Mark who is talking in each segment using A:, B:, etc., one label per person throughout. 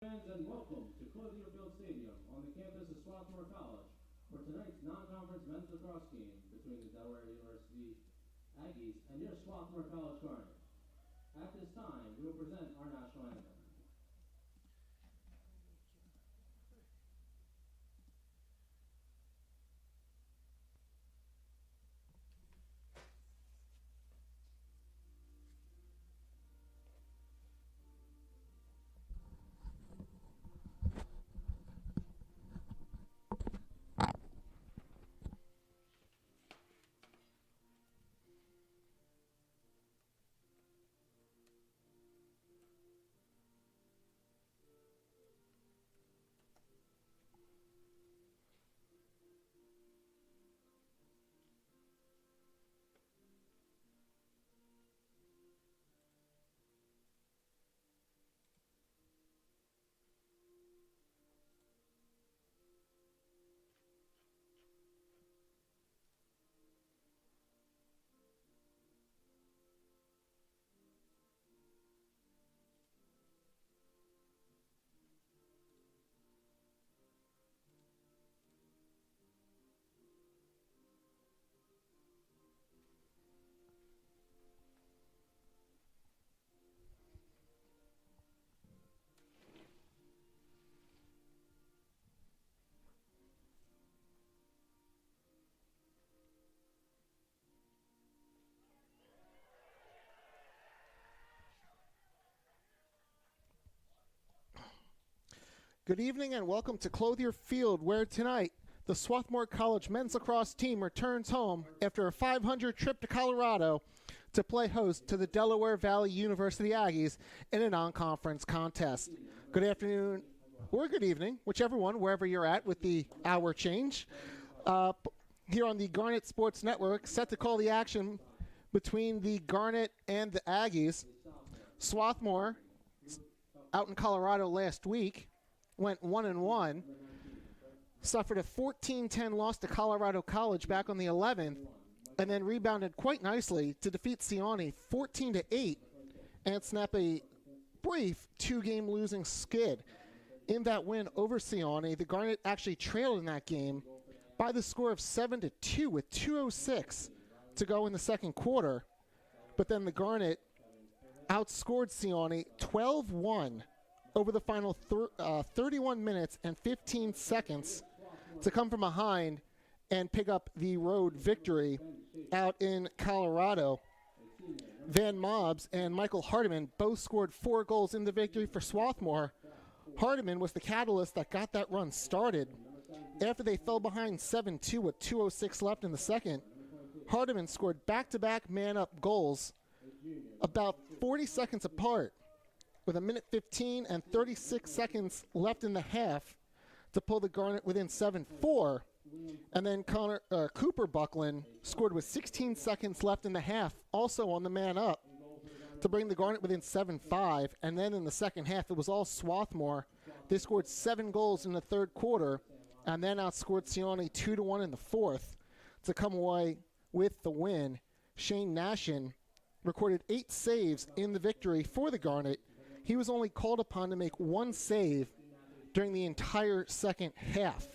A: Fans, and welcome to Clothier Field Stadium on the campus of Swarthmore College for tonight's non-conference men's lacrosse game between the Delaware University Aggies and your Swarthmore College Garnet. At this time, we will present our national anthem.
B: Good evening and welcome to Clothier Field, where tonight the Swarthmore College men's lacrosse team returns home after a 500 trip to Colorado to play host to the Delaware Valley University Aggies in a non-conference contest. Good afternoon or good evening, whichever one, wherever you're at with the hour change. Here on the Garnet Sports Network, set to call the action between the Garnet and the Aggies. Swarthmore, out in Colorado last week, went 1-1, suffered a 14-10 loss to Colorado College back on the 11th, and then rebounded quite nicely to defeat Siani 14-8 and snap a brief two-game losing skid. In that win over Siani, the Garnet actually trailed in that game by the score of 7-2 with 2:06 to go in the second quarter, but then the Garnet outscored Siani 12-1 over the final 31 minutes and 15 seconds to come from behind and pick up the road victory out in Colorado. Van Mobs and Michael Hardiman both scored 4 goals in the victory for Swarthmore. Hardiman was the catalyst that got that run started. After they fell behind 7-2 with 2:06 left in the second, Hardiman scored back-to-back man-up goals about 40 seconds apart, with a minute 15 and 36 seconds left in the half to pull the Garnet within 7-4. And then Cooper Buckland scored with 16 seconds left in the half, also on the man up, to bring the Garnet within 7-5. And then in the second half, it was all Swarthmore. They scored 7 goals in the third quarter and then outscored Siani 2-1 in the fourth to come away with the win. Shane Nashin recorded 8 saves in the victory for the Garnet. He was only called upon to make 1 save during the entire second half.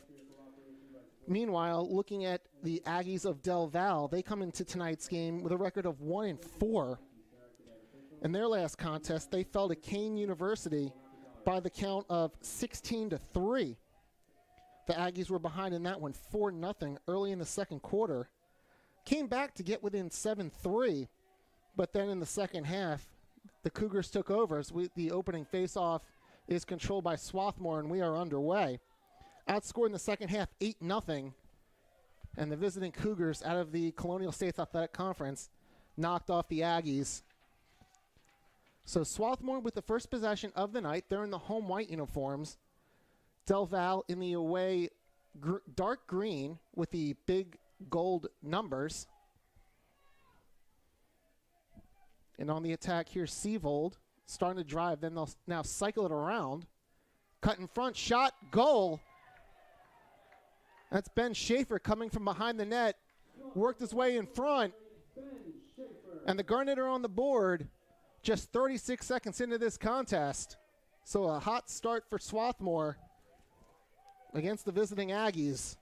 B: Meanwhile, looking at the Aggies of Del Val, they come into tonight's game with a record of 1-4. In their last contest, they fell to Kane University by the count of 16-3. The Aggies were behind in that one 4-0 early in the second quarter. Came back to get within 7-3, but then in the second half, the Cougars took over as the opening face-off is controlled by Swarthmore, and we are underway. Outscored in the second half 8-0, and the visiting Cougars out of the Colonial States Athletic Conference knocked off the Aggies. So Swarthmore with the first possession of the night. They're in the home white uniforms. Del Val in the away dark green with the big gold numbers. And on the attack here, Seavold starting to drive. Then they'll now cycle it around. Cut in front, shot, goal. That's Ben Schaefer coming from behind the net. Worked his way in front. And the Garnet are on the board just 36 seconds into this contest. So a hot start for Swarthmore against the visiting Aggies.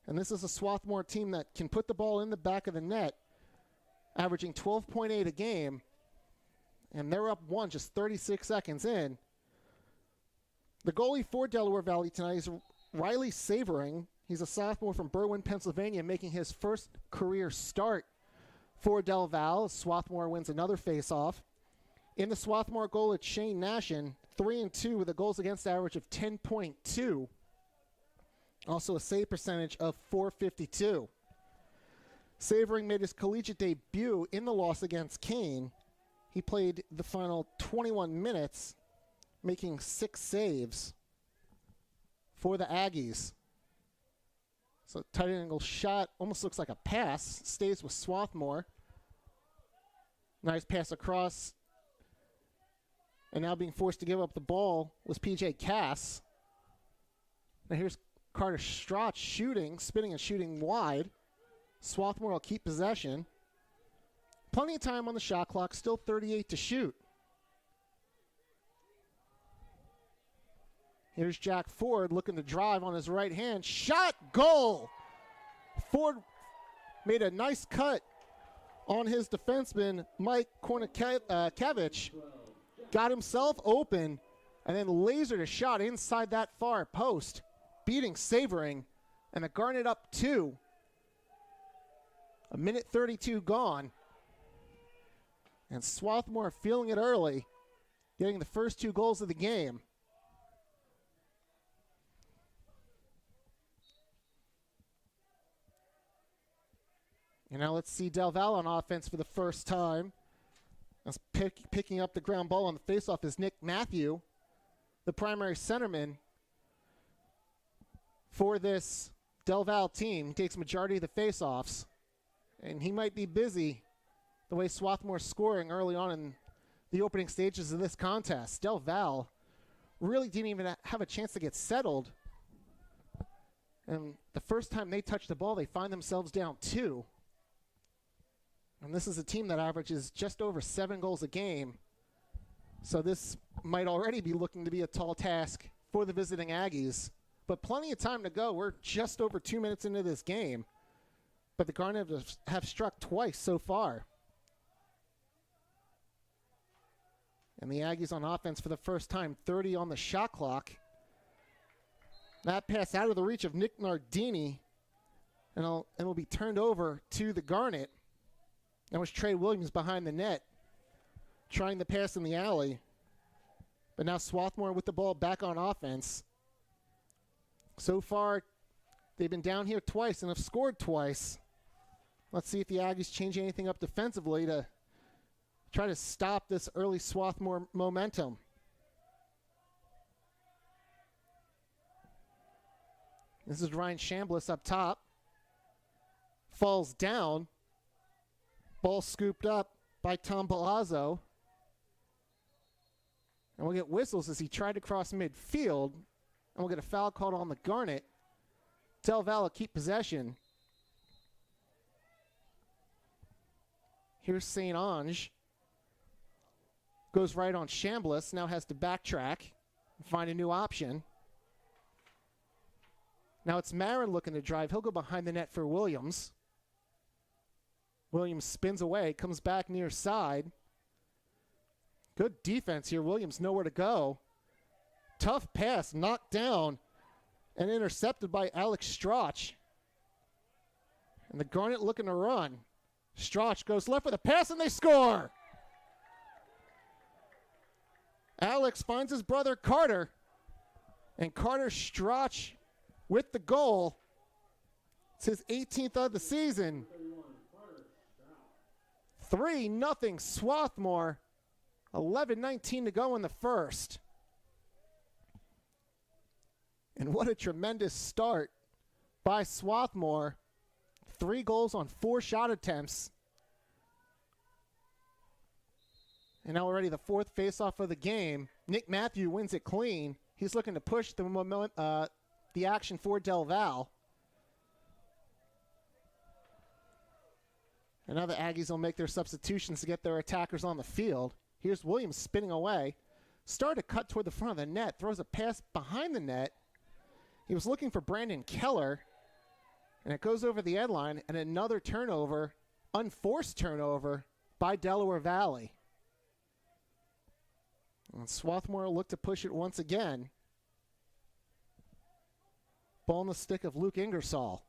B: And this is a Swarthmore team that can put the ball in the back of the net, averaging 12.8 a game. And they're up one just 36 seconds in. The goalie for Delaware Valley tonight is Riley Savoring. He's a sophomore from Berwyn, Pennsylvania, making his first career start for Del Val. Swarthmore wins another face-off. In the Swarthmore goal, it's Shane Nashin, 3-2 with a goals against average of 10.2. Also a save percentage of .452. Savoring made his collegiate debut in the loss against Kane. He played the final 21 minutes, making 6 saves for the Aggies. So tight angle shot, almost looks like a pass, stays with Swarthmore. Nice pass across. And now being forced to give up the ball was PJ Cass. Now here's Carter Strauch shooting, spinning and shooting wide. Swarthmore will keep possession. Plenty of time on the shot clock, still 38 to shoot. Here's Jack Ford looking to drive on his right hand. Shot, goal! Ford made a nice cut on his defenseman, Mike Kornikevich. Got himself open and then lasered a shot inside that far post, beating Savoring, and the Garnet up 2. A minute 32 gone. And Swarthmore feeling it early, getting the first 2 goals of the game. And now let's see Del Val on offense for the first time. As picking up the ground ball on the faceoff is Nick Matthew, the primary centerman for this Del Val team. He takes majority of the faceoffs, and he might be busy the way Swarthmore's scoring early on in the opening stages of this contest. Del Val really didn't even have a chance to get settled, and the first time they touch the ball, they find themselves down 2. And this is a team that averages just over 7 goals a game. So this might already be looking to be a tall task for the visiting Aggies. But plenty of time to go. We're just over 2 minutes into this game. But the Garnet have struck twice so far. And the Aggies on offense for the first time, 30 on the shot clock. That pass out of the reach of Nick Nardini. And will be turned over to the Garnet. That was Trey Williams behind the net, trying to pass in the alley. But now Swarthmore with the ball back on offense. So far, they've been down here twice and have scored twice. Let's see if the Aggies change anything up defensively to try to stop this early Swarthmore momentum. This is Ryan Chambliss up top. Falls down. Ball scooped up by Tom Palazzo. And we'll get whistles as he tried to cross midfield. And we'll get a foul called on the Garnet. Del Val will keep possession. Here's St. Ange. Goes right on Chambliss. Now has to backtrack and find a new option. Now it's Marin looking to drive. He'll go behind the net for Williams. Williams spins away, comes back near side. Good defense here. Williams nowhere to go. Tough pass, knocked down and intercepted by Alex Strauch. And the Garnet looking to run. Strauch goes left with a pass and they score. Alex finds his brother Carter. And Carter Strauch with the goal. It's his 18th of the season. 3-0 Swarthmore. 11:19 to go in the first. And what a tremendous start by Swarthmore. 3 goals on 4 shot attempts. And now already the 4th faceoff of the game. Nick Matthew wins it clean. He's looking to push the action for Del Val. And now the Aggies will make their substitutions to get their attackers on the field. Here's Williams spinning away. started to cut toward the front of the net, throws a pass behind the net. He was looking for Brandon Keller, and it goes over the end line, and another turnover, unforced turnover by Delaware Valley. And Swarthmore looked to push it once again. Ball in the stick of Luke Ingersoll.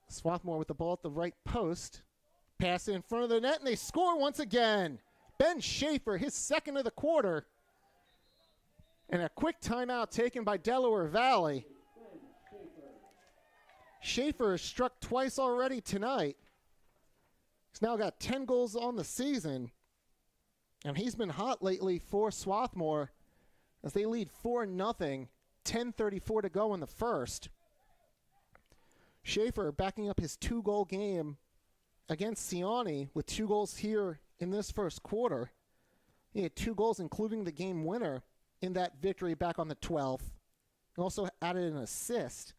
B: Swarthmore with the ball at the right post. Pass in front of the net, and they score once again. Ben Schaefer, his second of the quarter. And a quick timeout taken by Delaware Valley. Schaefer has struck twice already tonight. He's now got 10 goals on the season. And he's been hot lately for Swarthmore as they lead 4-0, 10:34 to go in the first. Schaefer backing up his 2-goal game against Siani with 2 goals here in this first quarter. He had 2 goals, including the game winner in that victory back on the 12th. He also added an assist.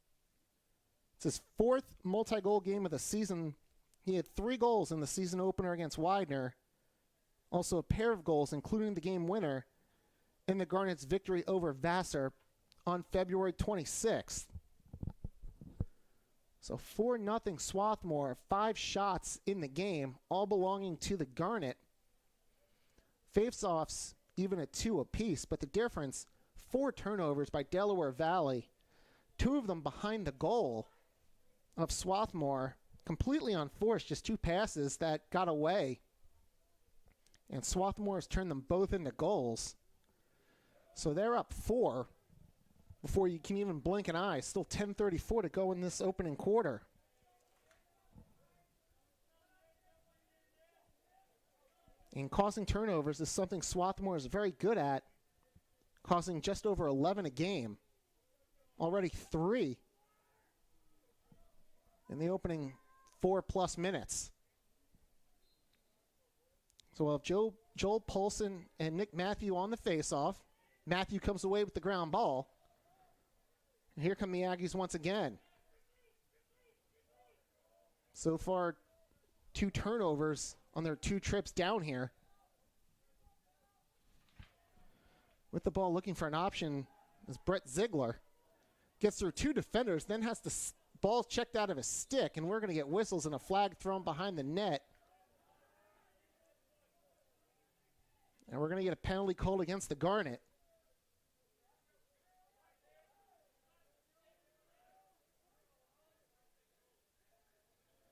B: It's his 4th multi-goal game of the season. He had 3 goals in the season opener against Widener. Also a pair of goals, including the game winner in the Garnet's victory over Vassar on February 26th. So 4-0 Swarthmore, 5 shots in the game, all belonging to the Garnet. Faceoffs even at 2 apiece, but the difference, 4 turnovers by Delaware Valley, 2 of them behind the goal of Swarthmore, completely unforced, just 2 passes that got away. And Swarthmore has turned them both into goals. So they're up 4 before you can even blink an eye. Still 10:34 to go in this opening quarter. And causing turnovers is something Swarthmore is very good at, causing just over 11 a game. Already 3 in the opening 4+ minutes. So we'll have Joel Polson and Nick Matthew on the faceoff. Matthew comes away with the ground ball. And here come the Aggies once again. So far, 2 turnovers on their 2 trips down here. With the ball looking for an option is Brett Ziegler. Gets through 2 defenders, then has the ball checked out of his stick, and we're going to get whistles and a flag thrown behind the net. And we're going to get a penalty called against the Garnet.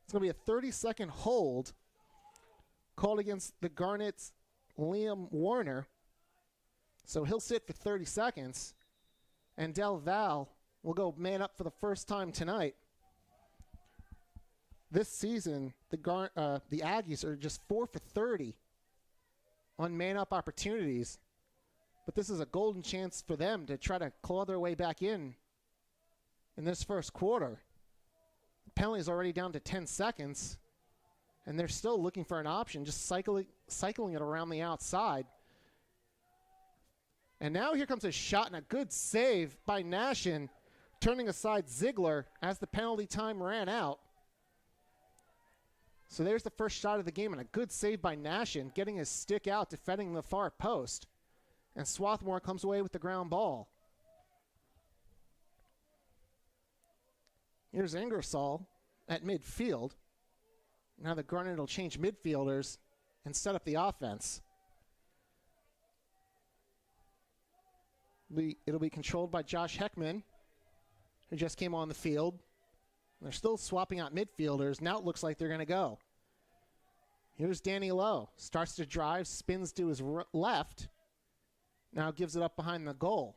B: It's going to be a 30-second hold called against the Garnet's Liam Warner. So he'll sit for 30 seconds. And Del Val will go man up for the first time tonight. This season, the Aggies are just 4 for 30 on man-up opportunities. But this is a golden chance for them to try to claw their way back in this first quarter. The penalty is already down to 10 seconds, and they're still looking for an option, just cycling it around the outside. And now here comes a shot and a good save by Nashin, turning aside Ziegler as the penalty time ran out. So there's the first shot of the game, and a good save by Nashin, getting his stick out, defending the far post. And Swarthmore comes away with the ground ball. Here's Ingersoll at midfield. Now the Garnet will change midfielders and set up the offense. It'll be controlled by Josh Heckman, who just came on the field. They're still swapping out midfielders. Now it looks like they're going to go. Here's Danny Lowe. Starts to drive, spins to his left. Now gives it up behind the goal.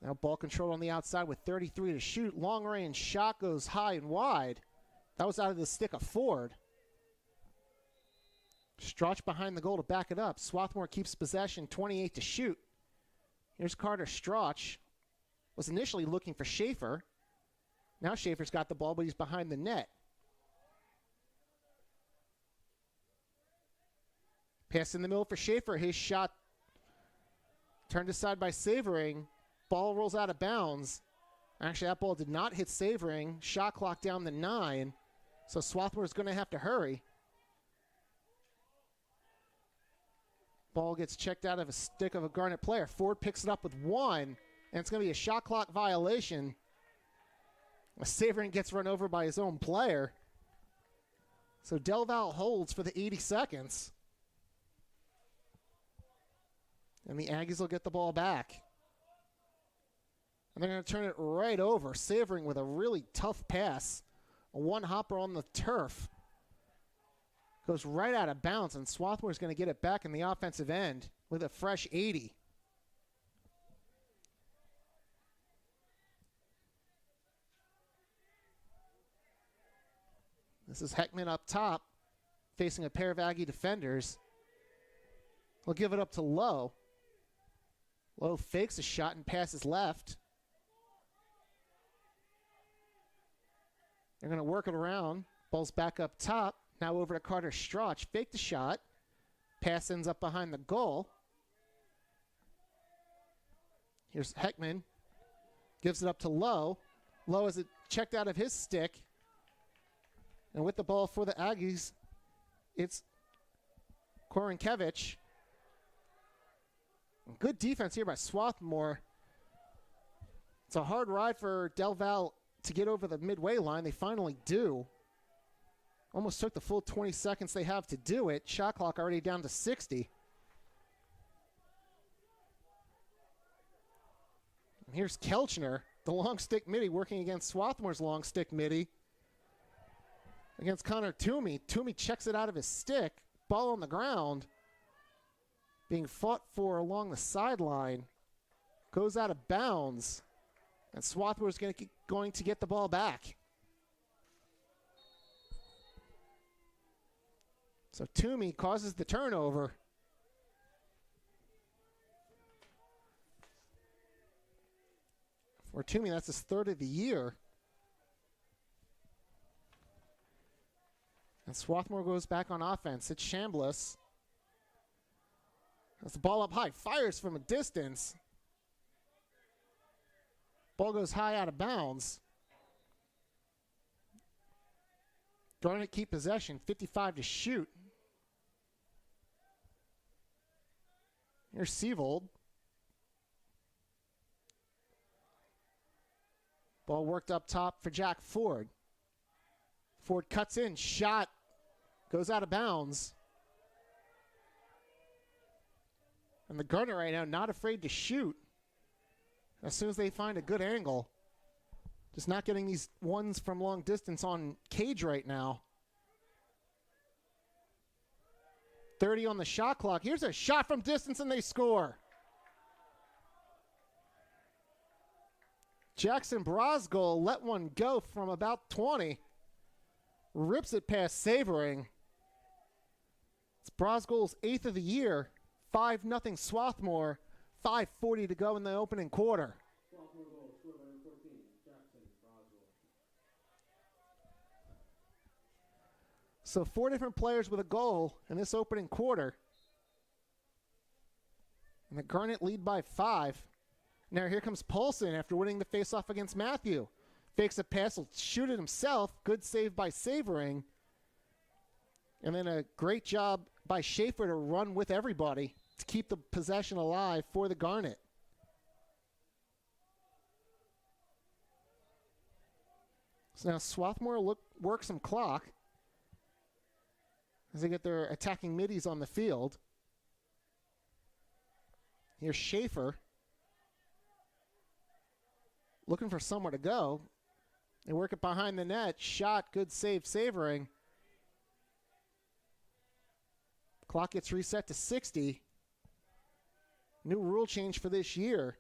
B: Now ball control on the outside with 33 to shoot. Long range shot goes high and wide. That was out of the stick of Ford. Strauch behind the goal to back it up. Swarthmore keeps possession, 28 to shoot. Here's Carter Strauch. Was initially looking for Schaefer. Now Schaefer's got the ball, but he's behind the net. Pass in the middle for Schaefer. His shot turned aside by Savering. Ball rolls out of bounds Actually, that ball did not hit Savoring. Shot clock down to 9. So Swarthmore is going to have to hurry. Ball gets checked out of a stick of a Garnet player. Ford picks it up with 1, and it's going to be a shot clock violation. Savoring gets run over by his own player. So Del Val holds for the 80 seconds. And the Aggies will get the ball back. And they're going to turn it right over. Savoring with a really tough pass. A one-hopper on the turf. Goes right out of bounds, and Swarthmore is going to get it back in the offensive end with a fresh 80. This is Heckman up top, facing a pair of Aggie defenders. He'll give it up to Lowe. Lowe fakes a shot and passes left. They're going to work it around. Ball's back up top. Now over to Carter Strauch. Fake the shot. Pass ends up behind the goal. Here's Heckman. Gives it up to Lowe. Lowe has it checked out of his stick. And with the ball for the Aggies, it's Korenkevich. Good defense here by Swarthmore. It's a hard ride for Del Val to get over the midway line. They finally do. Almost took the full 20 seconds they have to do it. Shot clock already down to 60. And here's Kelchner, the long stick midi, working against Swarthmore's long stick midi. Against Connor Toomey. Toomey checks it out of his stick. Ball on the ground. Being fought for along the sideline. Goes out of bounds. And Swarthmore is going to get the ball back. So Toomey causes the turnover. For Toomey, that's his 3rd of the year. And Swarthmore goes back on offense. It's Chambliss. That's the ball up high. Fires from a distance. Ball goes high out of bounds. Garnet keep possession. 55 to shoot. Here's Sievold. Ball worked up top for Jack Ford. Ford cuts in. Shot. Goes out of bounds. And the Garnet right now not afraid to shoot. As soon as they find a good angle. Just not getting these ones from long distance on cage right now. 30 on the shot clock. Here's a shot from distance and they score. Jackson Brosgol let one go from about 20. Rips it past Savoring. It's Brosgol's 8th of the year. 5-0 Swarthmore. 5:40 to go in the opening quarter.
A: Swarthmore goal, scored by number 14, Jackson Broswell.
B: So 4 different players with a goal in this opening quarter. And the Garnet lead by 5. Now here comes Paulson after winning the faceoff against Matthew. Fakes a pass, will shoot it himself. Good save by Savoring. And then a great job by Schaefer to run with everybody to keep the possession alive for the Garnet. So now Swarthmore work some clock as they get their attacking middies on the field. Here's Schaefer looking for somewhere to go. They work it behind the net. Shot, good save, Savoring. Clock gets reset to 60. New rule change for this year.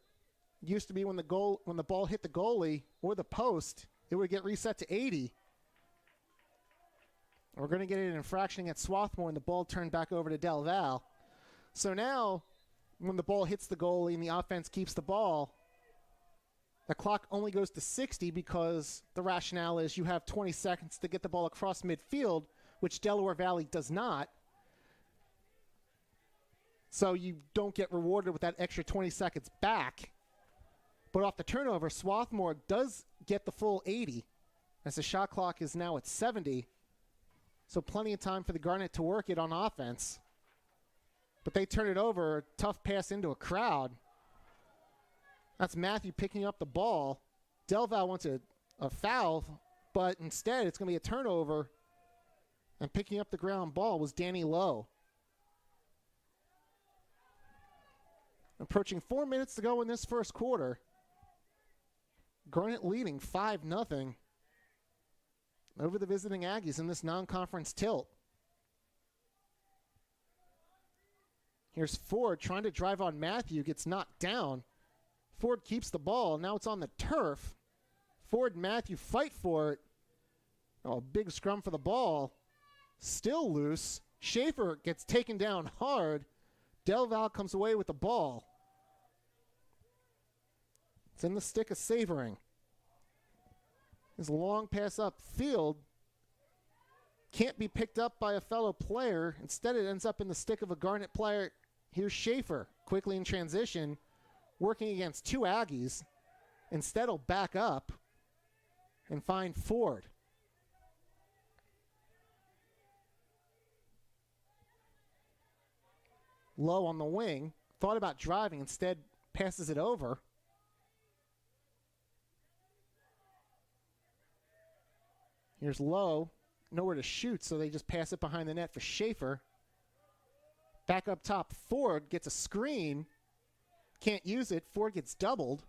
B: It used to be when the ball hit the goalie or the post, it would get reset to 80. We're going to get an infraction against Swarthmore and the ball turned back over to Del Val. So now, when the ball hits the goalie and the offense keeps the ball, the clock only goes to 60 because the rationale is you have 20 seconds to get the ball across midfield, which Delaware Valley does not. So you don't get rewarded with that extra 20 seconds back. But off the turnover, Swarthmore does get the full 80 as the shot clock is now at 70. So plenty of time for the Garnet to work it on offense. But they turn it over, a tough pass into a crowd. That's Matthew picking up the ball. Delval wants a foul, but instead it's going to be a turnover. And picking up the ground ball was Danny Lowe. Approaching 4 minutes to go in this first quarter. Garnet leading 5-0 over the visiting Aggies in this non-conference tilt. Here's Ford trying to drive on Matthew, gets knocked down. Ford keeps the ball. Now it's on the turf. Ford and Matthew fight for it. Oh, a big scrum for the ball. Still loose. Schaefer gets taken down hard. Delval comes away with the ball. It's in the stick of Savoring. His long pass upfield can't be picked up by a fellow player. Instead, it ends up in the stick of a Garnet player. Here's Schaefer, quickly in transition, working against two Aggies. Instead, he'll back up and find Ford. Low on the wing, thought about driving, instead passes it over. Here's Lowe, nowhere to shoot, so they just pass it behind the net for Schaefer. Back up top, Ford gets a screen. Can't use it. Ford gets doubled.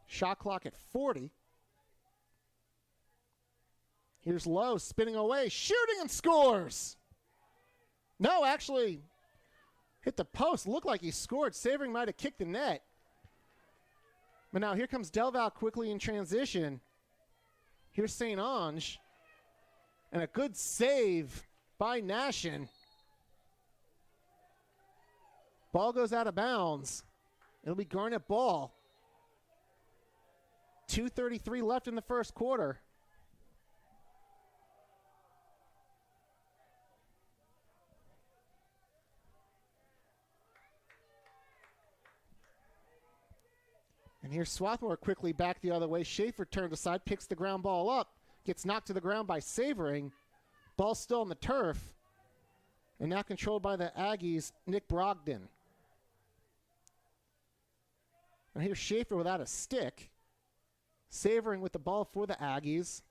B: Shot clock at 40. Here's Lowe spinning away, shooting and scores. No, actually hit the post. Looked like he scored. Savoring might have kicked the net. But now here comes Delval quickly in transition. Here's St. Ange. And a good save by Nashin. Ball goes out of bounds. It'll be Garnet ball. 2:33 left in the first quarter. And here's Swarthmore quickly back the other way. Schaefer turned aside, picks the ground ball up, gets knocked to the ground by Savoring. Ball still on the turf. And now controlled by the Aggies, Nick Brogdon. And here's Schaefer without a stick. Savoring with the ball for the Aggies.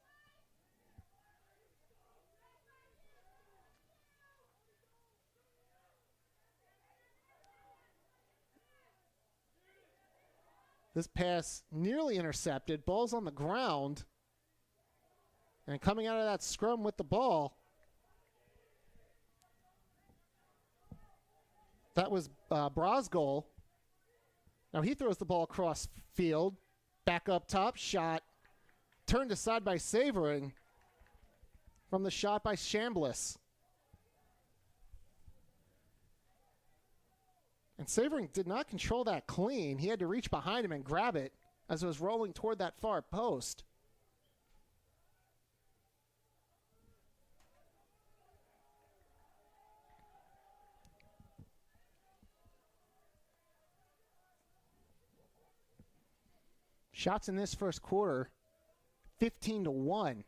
B: This pass nearly intercepted. Ball's on the ground. And coming out of that scrum with the ball, that was Brosgol. Now he throws the ball across field. Back up top, shot. Turned aside by Savoring from the shot by Chambliss. And Savoring did not control that clean. He had to reach behind him and grab it as it was rolling toward that far post. Shots in this first quarter, 15-1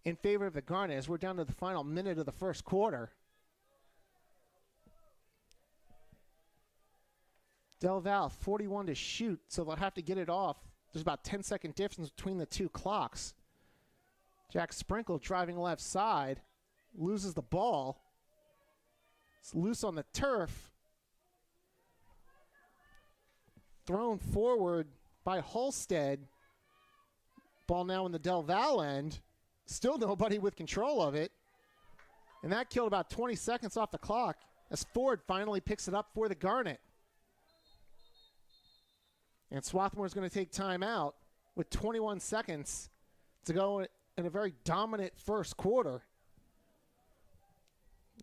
B: in favor of the Garnet as we're down to the final minute of the first quarter. Delval, 41 to shoot, so they'll have to get it off. There's about 10-second difference between the two clocks. Jack Sprinkle driving left side, loses the ball. It's loose on the turf. Thrown forward by Holstead. Ball now in the Delval end. Still nobody with control of it. And that killed about 20 seconds off the clock as Ford finally picks it up for the Garnet. And Swarthmore is going to take time out with 21 seconds to go in a very dominant first quarter.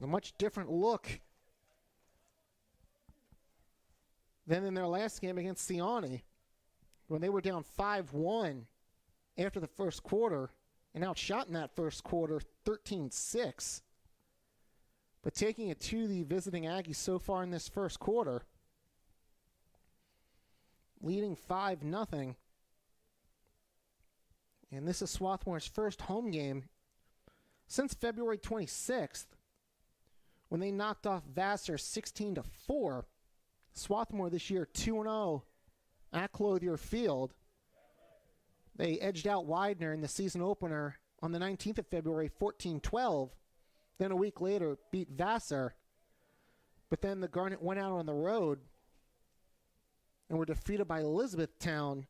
B: A much different look than in their last game against Siani, when they were down 5-1 after the first quarter and outshot in that first quarter 13-6. But taking it to the visiting Aggies so far in this first quarter, leading 5-0. And this is Swarthmore's first home game since February 26th, when they knocked off Vassar 16-4. Swarthmore this year 2-0 at Clothier Field. They edged out Widener in the season opener on the 19th of February, 14-12. Then a week later, beat Vassar. But then the Garnet went out on the road and were defeated by Elizabethtown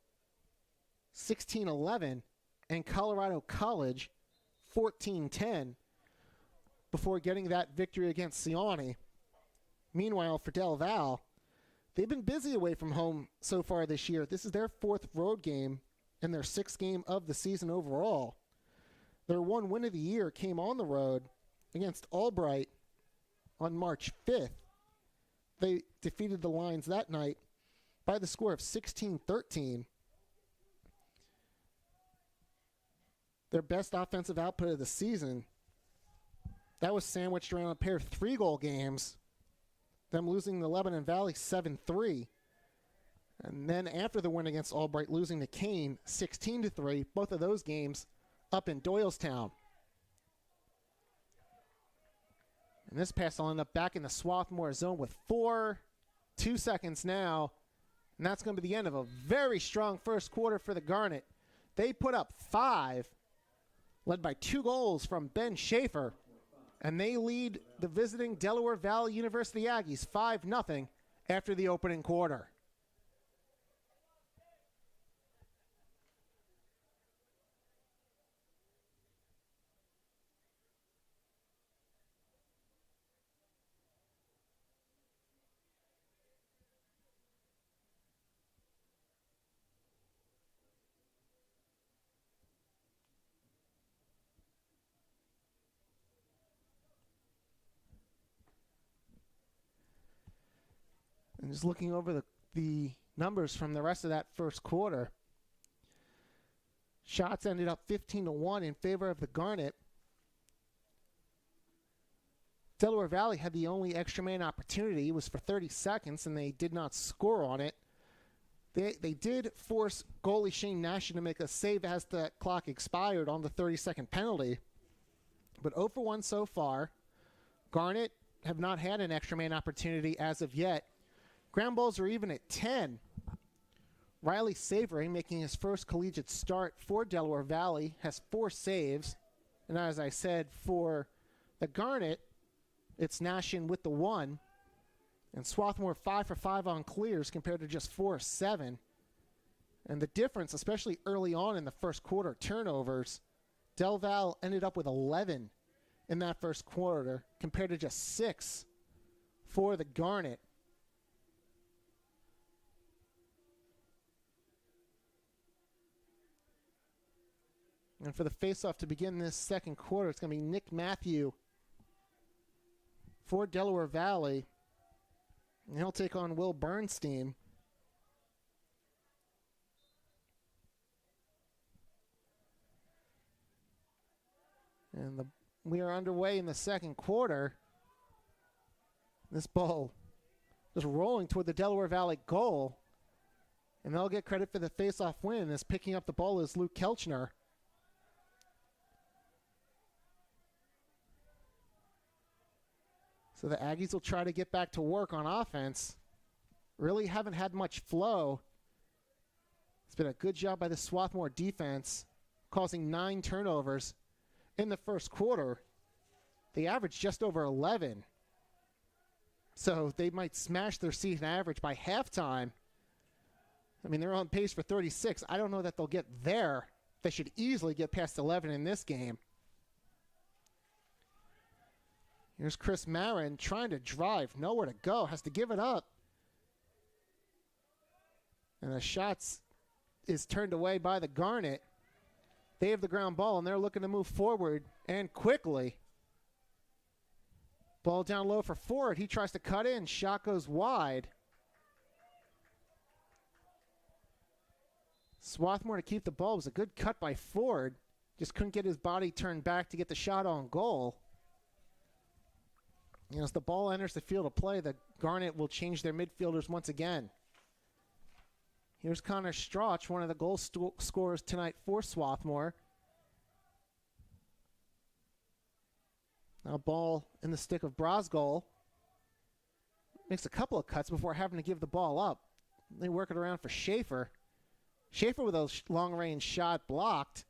B: 16-11 and Colorado College 14-10 before getting that victory against Sewanee. Meanwhile, for Del Val, they've been busy away from home so far this year. This is their fourth road game and their sixth game of the season overall. Their one win of the year came on the road against Albright on March 5th. They defeated the Lions that night by the score of 16-13. Their best offensive output of the season, that was sandwiched around a pair of 3-goal games, them losing to Lebanon Valley 7-3. And then after the win against Albright, losing to Kane 16-3, both of those games up in Doylestown. And this pass will end up back in the Swarthmore zone with 2 seconds now. And that's going to be the end of a very strong first quarter for the Garnet. They put up 5, led by 2 goals from Ben Schaefer. And they lead the visiting Delaware Valley University Aggies 5-0 after the opening quarter. And just looking over the numbers from the rest of that first quarter, shots ended up 15-1 in favor of the Garnet. Delaware Valley had the only extra man opportunity. It was for 30 seconds, and they did not score on it. They did force goalie Shane Nashon to make a save as the clock expired on the 30-second penalty. But 0 for 1 so far. Garnet have not had an extra man opportunity as of yet. Ground balls are even at 10. Riley Savory, making his first collegiate start for Delaware Valley, has 4 saves. And as I said, for the Garnet, it's Nashon with the 1. And Swarthmore 5 for 5 on clears compared to just 4 or 7. And the difference, especially early on in the first quarter, turnovers, Del Val ended up with 11 in that first quarter compared to just 6 for the Garnet. And for the faceoff to begin this second quarter, it's going to be Nick Matthew for Delaware Valley. And he'll take on Will Bernstein. And we are underway in the second quarter. This ball just rolling toward the Delaware Valley goal. And they'll get credit for the faceoff win, as picking up the ball is Luke Kelchner. So the Aggies will try to get back to work on offense. Really haven't had much flow. It's been a good job by the Swarthmore defense, causing 9 turnovers in the first quarter. They averaged just over 11. So they might smash their season average by halftime. I mean, they're on pace for 36. I don't know that they'll get there. They should easily get past 11 in this game. Here's Chris Marin trying to drive. Nowhere to go. Has to give it up. And the shots is turned away by the Garnet. They have the ground ball, and they're looking to move forward and quickly. Ball down low for Ford. He tries to cut in. Shot goes wide. Swarthmore to keep the ball. It was a good cut by Ford. Just couldn't get his body turned back to get the shot on goal. You know, as the ball enters the field of play, the Garnet will change their midfielders once again. Here's Connor Strauch, one of the goal scorers tonight for Swarthmore. Now ball in the stick of Brosgol. Makes a couple of cuts before having to give the ball up. They work it around for Schaefer. Schaefer with a long-range shot blocked.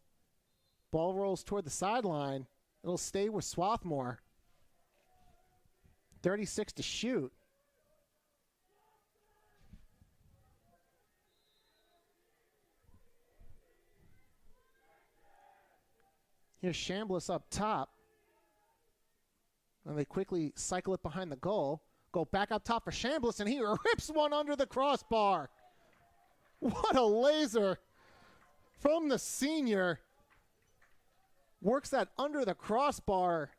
B: Ball rolls toward the sideline. It'll stay with Swarthmore. 36 to shoot. Here's Chambliss up top. And they quickly cycle it behind the goal. Go back up top for Chambliss, and he rips one under the crossbar. What a laser from the senior. Works that under the crossbar.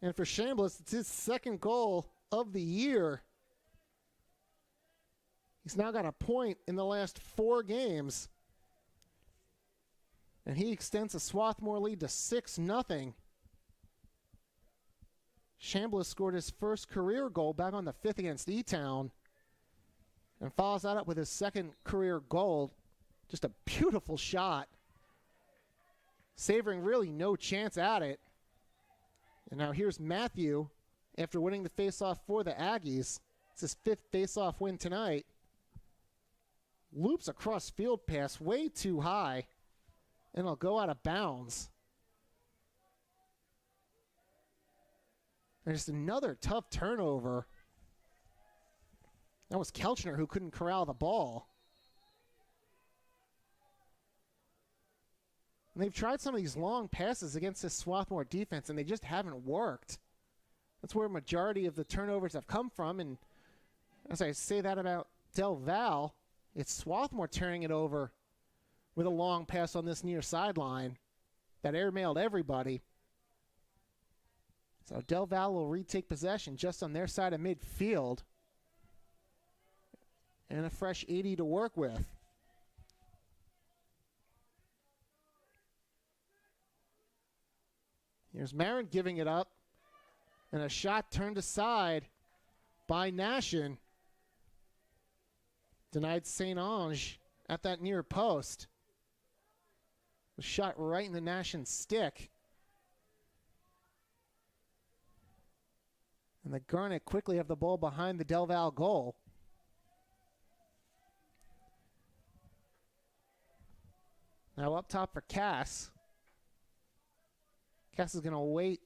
B: And for Chambliss, it's his second goal of the year. He's now got a point in the last 4 games. And he extends the Swarthmore lead to 6-0. Chambliss scored his first career goal back on the 5th against E-Town and follows that up with his second career goal. Just a beautiful shot. Savoring really no chance at it. And now here's Matthew after winning the faceoff for the Aggies. It's his 5th faceoff win tonight. Loops a cross field pass way too high, and it'll go out of bounds. And just another tough turnover. That was Kelchner who couldn't corral the ball. And they've tried some of these long passes against this Swarthmore defense, and they just haven't worked. That's where a majority of the turnovers have come from. And as I say that about Del Val, it's Swarthmore turning it over with a long pass on this near sideline that airmailed everybody. So Del Val will retake possession just on their side of midfield. And a fresh 80 to work with. Here's Marin giving it up. And a shot turned aside by Nashin. Denied St. Ange at that near post. Was shot right in the Nashin stick. And the Garnet quickly have the ball behind the Del Val goal. Now up top for Cass. Cass is going to wait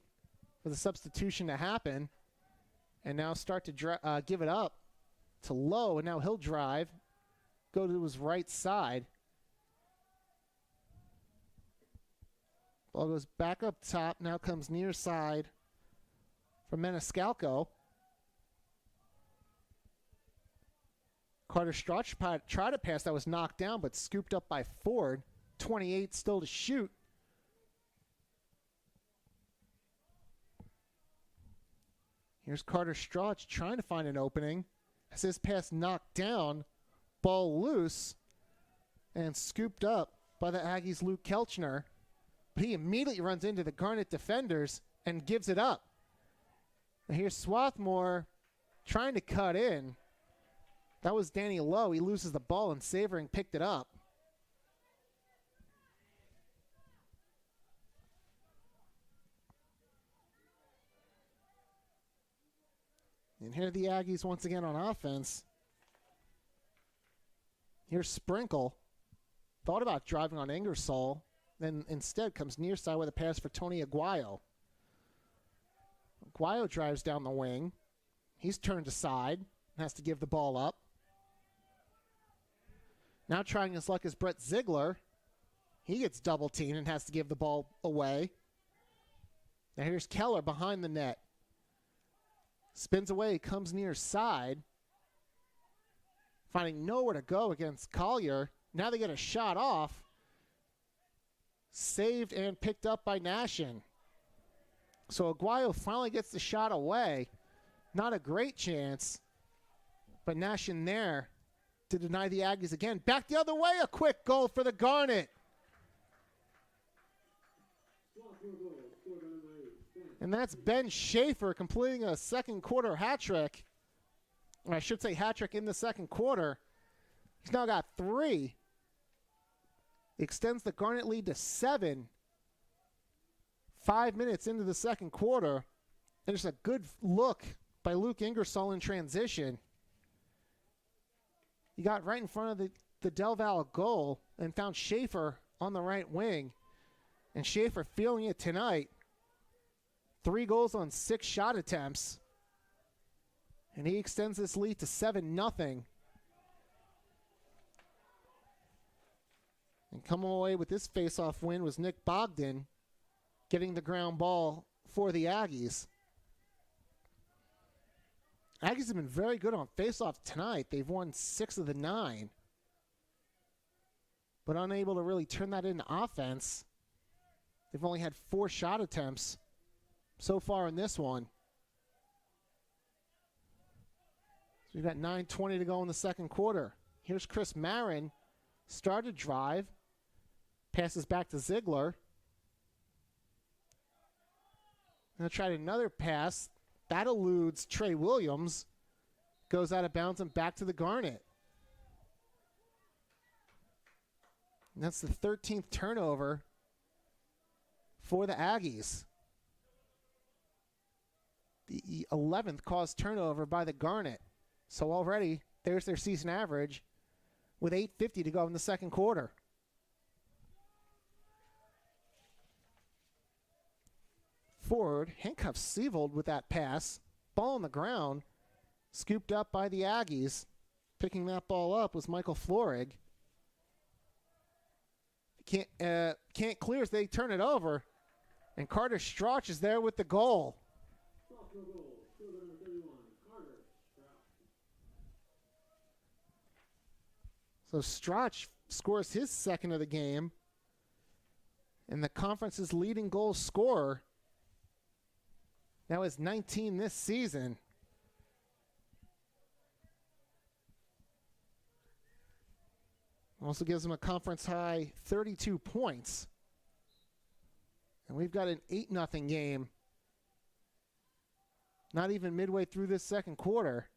B: for the substitution to happen. And now start to give it up to Lowe. And now he'll drive. Go to his right side. Ball goes back up top. Now comes near side for Maniscalco. Carter Strauch tried a pass that was knocked down but scooped up by Ford. 28 still to shoot. Here's Carter Strauch trying to find an opening. Has his pass knocked down. Ball loose and scooped up by the Aggies' Luke Kelchner. But he immediately runs into the Garnet defenders and gives it up. And here's Swarthmore trying to cut in. That was Danny Lowe. He loses the ball and Savoring picked it up. And here are the Aggies once again on offense. Here's Sprinkle. Thought about driving on Ingersoll. Then instead comes near side with a pass for Tony Aguayo. Aguayo drives down the wing. He's turned aside and has to give the ball up. Now trying his luck is Brett Ziegler. He gets double teamed and has to give the ball away. Now here's Keller behind the net. Spins away, comes near side. Finding nowhere to go against Collier. Now they get a shot off. Saved and picked up by Nashin. So Aguayo finally gets the shot away. Not a great chance. But Nashin there to deny the Aggies again. Back the other way, a quick goal for the Garnet. And that's Ben Schaefer completing a second quarter hat trick. or I should say hat trick in the second quarter. He's now got 3. Extends the Garnet lead to 7. 5 minutes into the second quarter. And just a good look by Luke Ingersoll in transition. He got right in front of the Del Valle goal and found Schaefer on the right wing. And Schaefer feeling it tonight. 3 goals on 6 shot attempts. And he extends this lead to 7-0. And coming away with this faceoff win was Nick Bogdan, getting the ground ball for the Aggies. Aggies have been very good on faceoffs tonight. They've won 6 of the 9. But unable to really turn that into offense. They've only had 4 shot attempts so far in this one. So we've got 9:20 to go in the second quarter. Here's Chris Marin. Started drive. Passes back to Ziegler. Now tried another pass. That eludes Trey Williams. Goes out of bounds and back to the Garnet. And that's the 13th turnover for the Aggies. The 11th caused turnover by the Garnet. So already, there's their season average with 8:50 to go in the second quarter. Forward, handcuffs Seavold with that pass. Ball on the ground, scooped up by the Aggies. Picking that ball up was Michael Florig. Can't clear as they turn it over. And Carter Strauch is there with the goal. So Strauch scores his second of the game. And the conference's leading goal scorer. Now is 19 this season. Also gives him a conference high 32 points. And we've got an 8-0 game. Not even midway through this second quarter.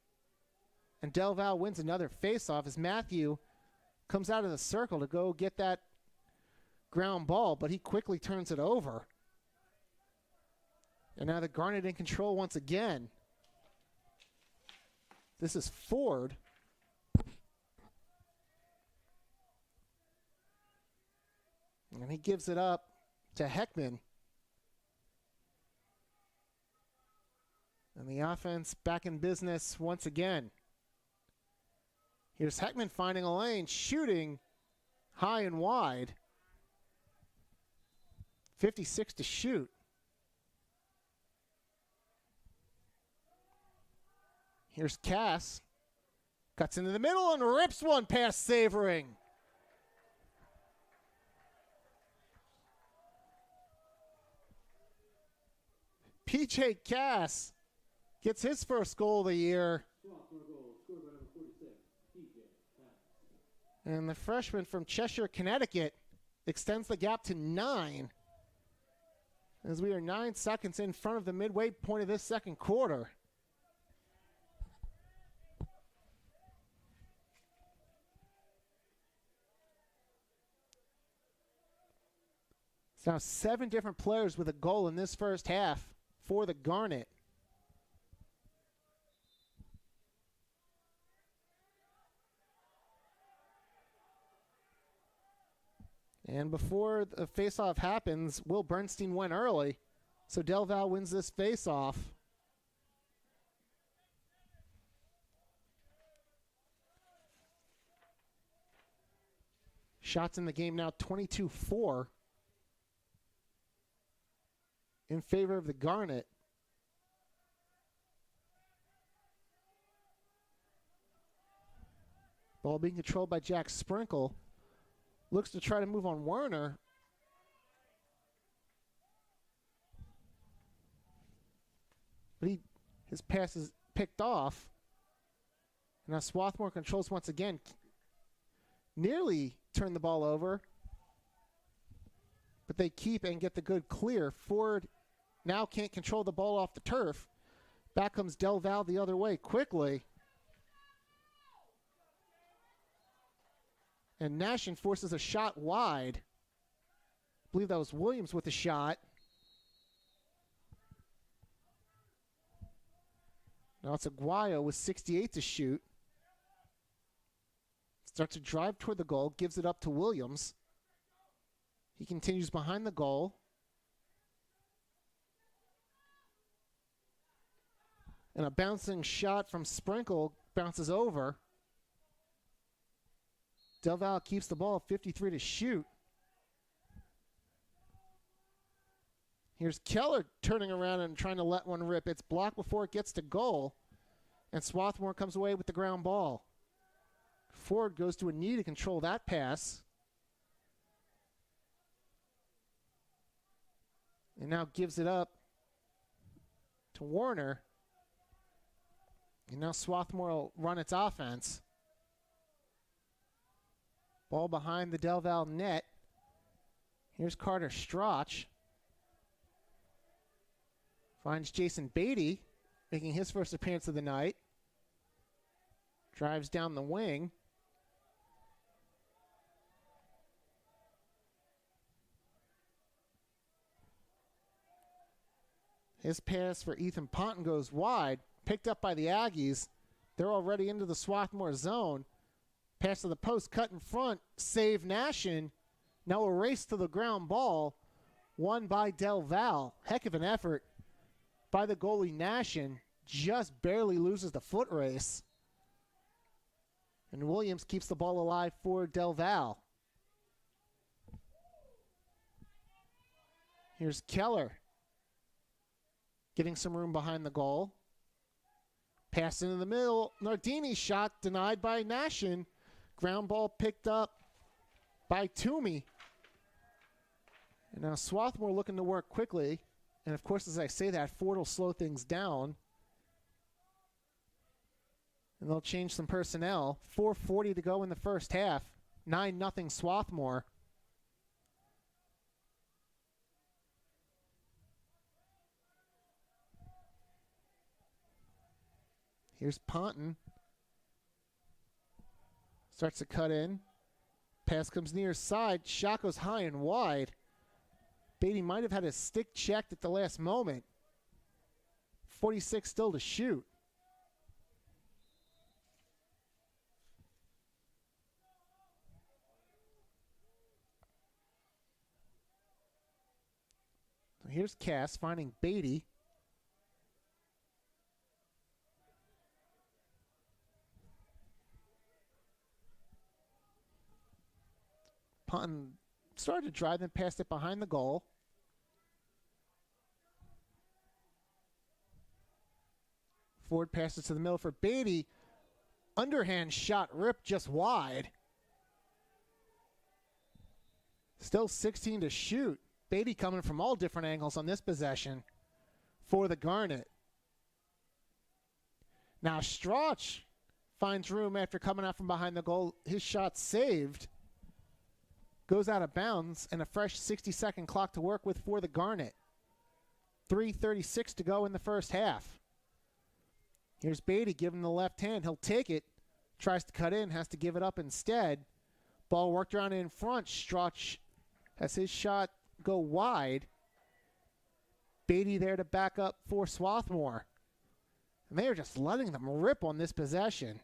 B: And Del Valle wins another faceoff as Matthew comes out of the circle to go get that ground ball, but he quickly turns it over. And now the Garnet in control once again. This is Ford. And he gives it up to Heckman. And the offense back in business once again. Here's Heckman finding a lane, shooting high and wide. 56 to shoot. Here's Cass. Cuts into the middle and rips one past Savoring. PJ Cass gets his first goal of the year. And the freshman from Cheshire, Connecticut, extends the gap to 9. As we are 9 seconds in front of the midway point of this second quarter. It's now 7 different players with a goal in this first half for the Garnet. And before the faceoff happens, Will Bernstein went early, so Del Valle wins this faceoff. Shots in the game now 22-4 in favor of the Garnet. Ball being controlled by Jack Sprinkle. Looks to try to move on Werner. But his pass is picked off. And now Swarthmore controls once again. Nearly turned the ball over. But they keep and get the good clear. Ford now can't control the ball off the turf. Back comes Del Valle the other way quickly. And Nashin forces a shot wide. I believe that was Williams with the shot. Now it's Aguayo with 68 to shoot. Starts to drive toward the goal, gives it up to Williams. He continues behind the goal. And a bouncing shot from Sprinkle bounces over. Del Valle keeps the ball, 53 to shoot. Here's Keller turning around and trying to let one rip. It's blocked before it gets to goal. And Swarthmore comes away with the ground ball. Ford goes to a knee to control that pass. And now gives it up to Warner. And now Swarthmore will run its offense. Ball behind the Del Valle net. Here's Carter Strauch. Finds Jason Beatty, making his first appearance of the night. Drives down the wing. His pass for Ethan Ponton goes wide. Picked up by the Aggies. They're already into the Swarthmore zone. Pass to the post, cut in front. Save Nashin. Now a race to the ground ball. Won by Del Valle. Heck of an effort by the goalie Nashin. Just barely loses the foot race. And Williams keeps the ball alive for Del Valle. Here's Keller. Getting some room behind the goal. Pass into the middle. Nardini's shot denied by Nashin. Ground ball picked up by Toomey. And now Swarthmore looking to work quickly. And of course, as I say that, Ford will slow things down. And they'll change some personnel. 4:40 to go in the first half. 9-0 Swarthmore. Here's Ponton. Starts to cut in. Pass comes near side. Shot goes high and wide. Beatty might have had his stick checked at the last moment. 46 still to shoot. So here's Cass finding Beatty. Ponton started to drive and passed it behind the goal. Ford passes to the middle for Beatty. Underhand shot ripped just wide. Still 16 to shoot. Beatty coming from all different angles on this possession for the Garnet. Now Strauch finds room after coming out from behind the goal. His shot saved. Goes out of bounds, and a fresh 60-second clock to work with for the Garnet. 3:36 to go in the first half. Here's Beatty giving the left hand. He'll take it. Tries to cut in, has to give it up instead. Ball worked around in front. Strauch has his shot go wide. Beatty there to back up for Swarthmore. And they are just letting them rip on this possession.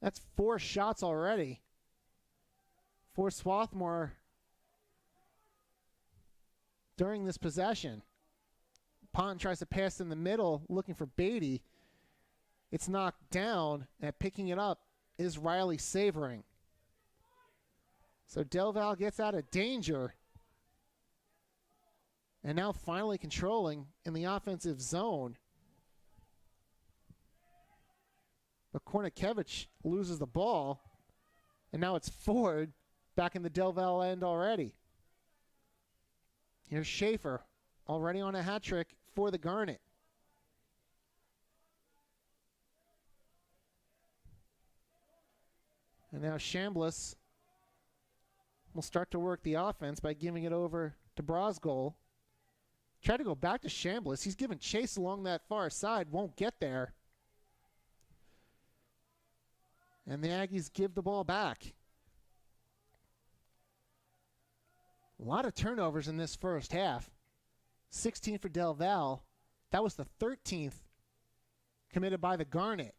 B: That's 4 shots already for Swarthmore during this possession. Ponton tries to pass in the middle, looking for Beatty. It's knocked down, and picking it up is Riley Savering. So Del Valle gets out of danger. And now finally controlling in the offensive zone. But Kornikevich loses the ball. And now it's Ford back in the Del Valle end already. Here's Schaefer, already on a hat trick for the Garnet. And now Chambliss will start to work the offense by giving it over to Brosgol. Try to go back to Chambliss. He's given chase along that far side. Won't get there. And the Aggies give the ball back. A lot of turnovers in this first half. 16 for Del Val. That was the 13th committed by the Garnet.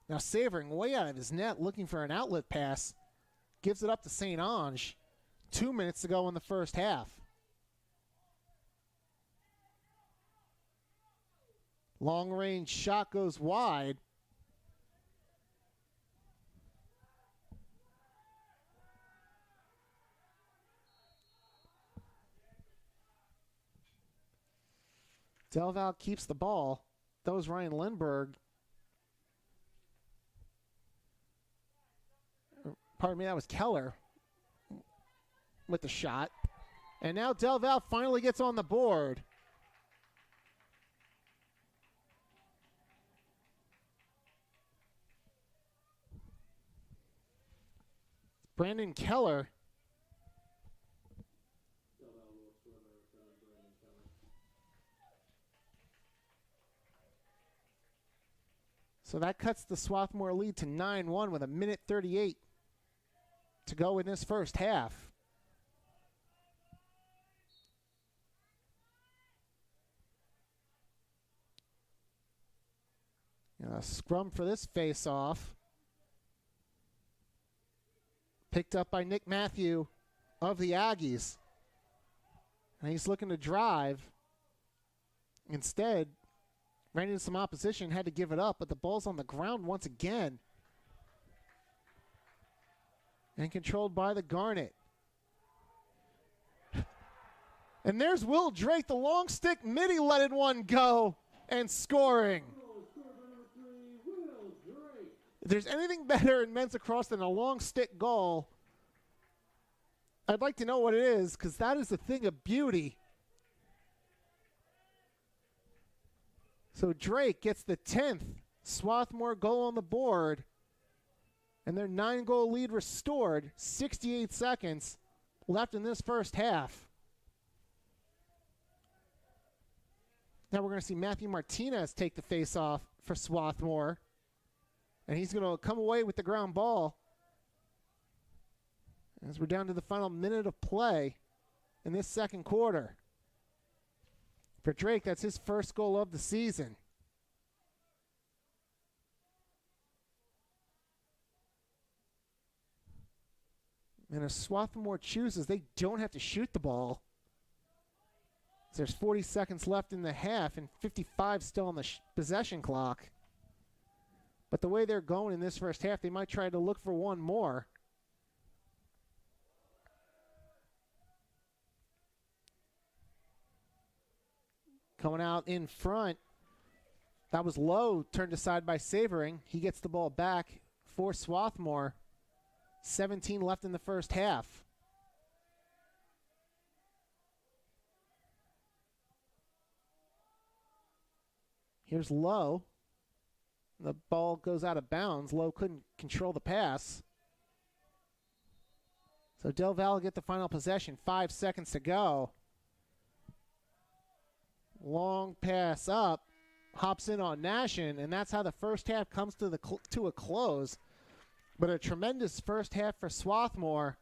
B: Now Savoring way out of his net looking for an outlet pass. Gives it up to St. Ange. 2 minutes to go in the first half. Long range shot goes wide. Del Val keeps the ball. That was Ryan Lindbergh. Pardon me, that was Keller with the shot. And now Del Val finally gets on the board. Brandon Keller. So that cuts the Swarthmore lead to 9-1 with 1:38 to go in this first half. A scrum for this face-off. Picked up by Nick Matthew of the Aggies. And he's looking to drive. Instead, ran into some opposition, had to give it up, but the ball's on the ground once again. And controlled by the Garnet. And there's Will Drake, the long stick midi letting one go and scoring. If there's anything better in men's lacrosse than a long stick goal, I'd like to know what it is, because that is a thing of beauty. So Drake gets the 10th Swarthmore goal on the board, and their 9-goal lead restored. 68 seconds left in this first half. Now we're going to see Matthew Martinez take the face-off for Swarthmore. And he's going to come away with the ground ball as we're down to the final minute of play in this second quarter. For Drake, that's his first goal of the season. And if Swarthmore chooses, they don't have to shoot the ball. There's 40 seconds left in the half and 55 still on the possession clock. But the way they're going in this first half, they might try to look for one more. Coming out in front, that was Lowe, turned aside by Savoring. He gets the ball back for Swarthmore. 17 left in the first half. Here's Lowe. The ball goes out of bounds. Lowe couldn't control the pass. So Del Val will get the final possession. 5 seconds to go. Long pass up. Hops in on Nashin, and that's how the first half comes to a close. But a tremendous first half for Swarthmore.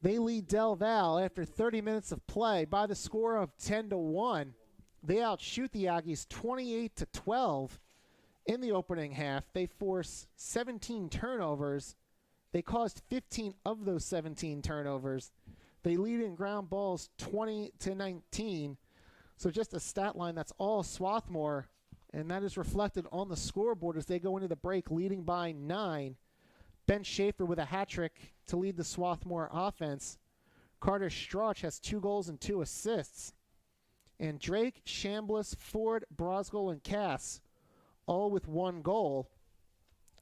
B: They lead Del Val after 30 minutes of play by the score of 10-1. They outshoot the Aggies 28-12. In the opening half, they force 17 turnovers. They caused 15 of those 17 turnovers. They lead in ground balls 20-19. So just a stat line that's all Swarthmore, and that is reflected on the scoreboard as they go into the break, leading by 9. Ben Schaefer with a hat trick to lead the Swarthmore offense. Carter Strauch has 2 goals and 2 assists. And Drake, Chambliss, Ford, Brosgol, and Cass all with 1 goal.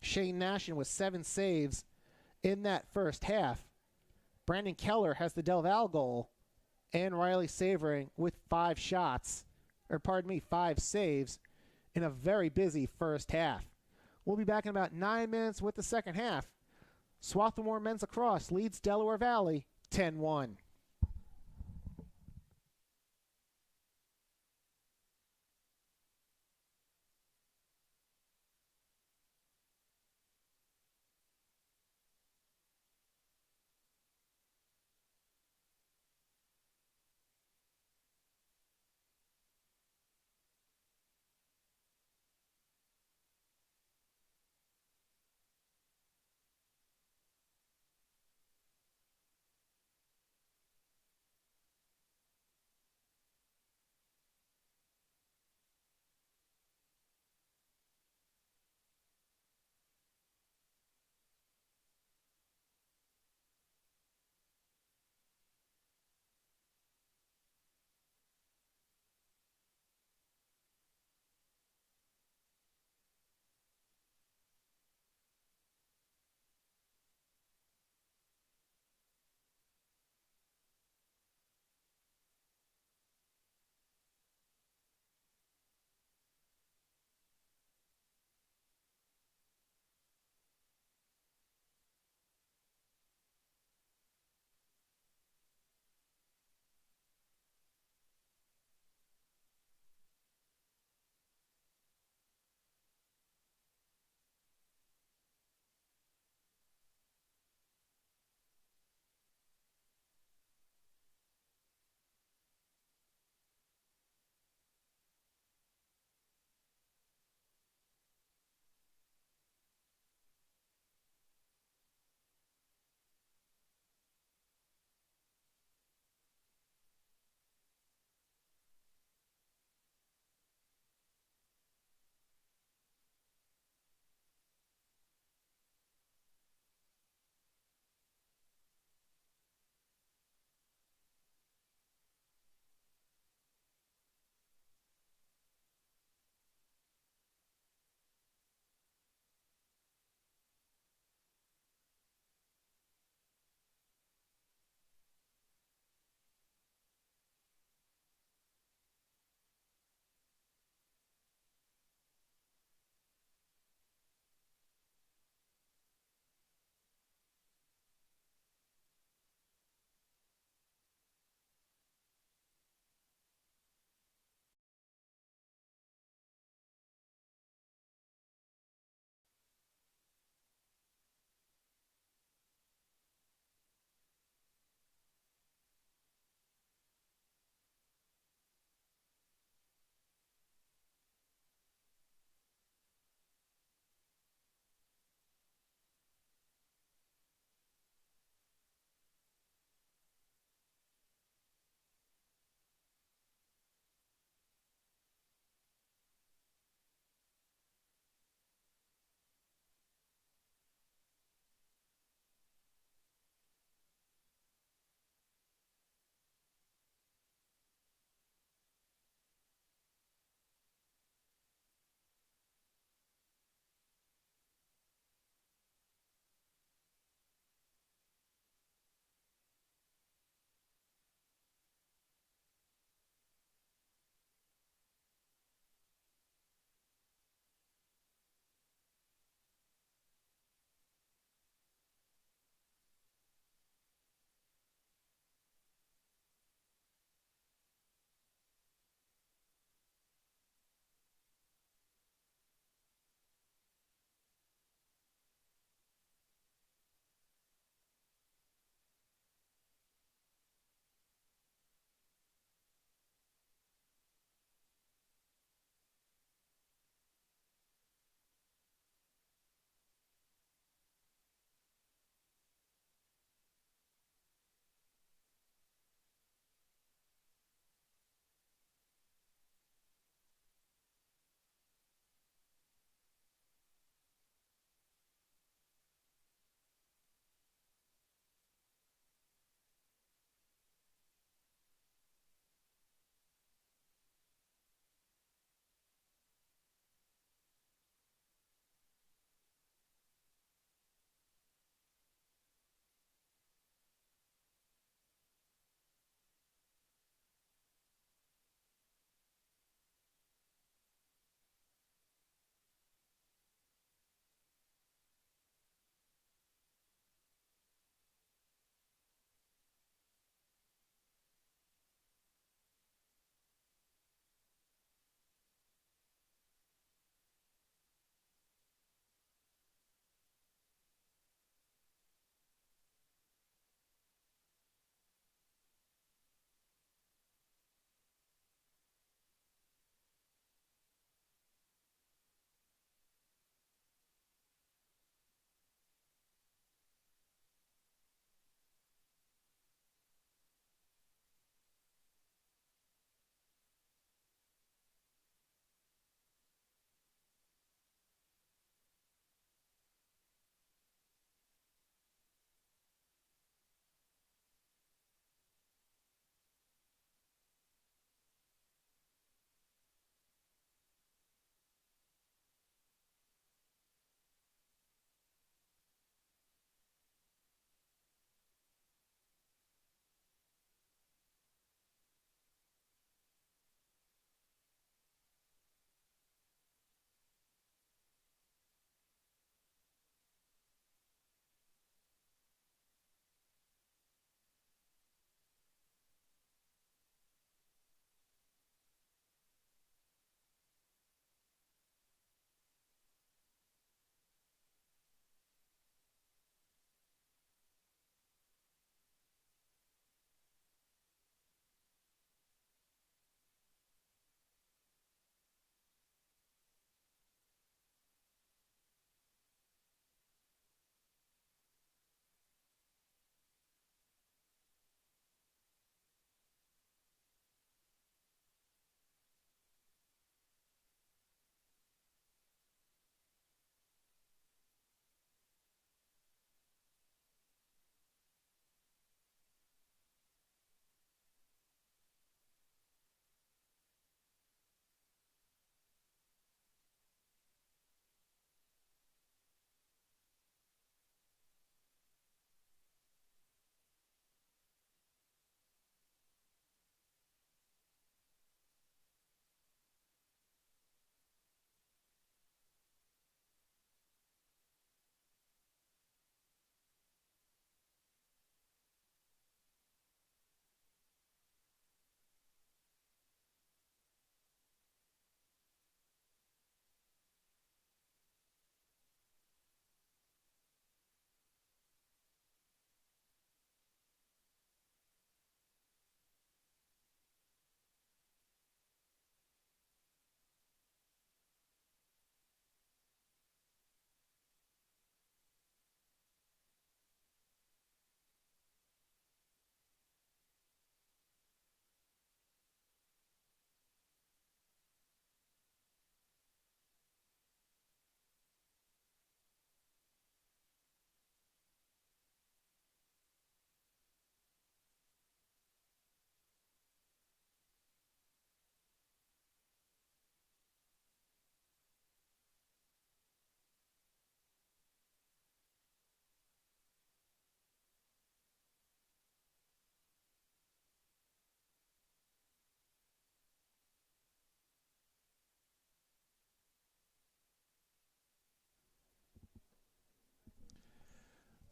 B: Shane Nashin with 7 saves in that first half. Brandon Keller has the Del Val goal. And Riley Savoring with 5 saves in a very busy first half. We'll be back in about 9 minutes with the second half. Swarthmore men's lacrosse leads Delaware Valley 10-1.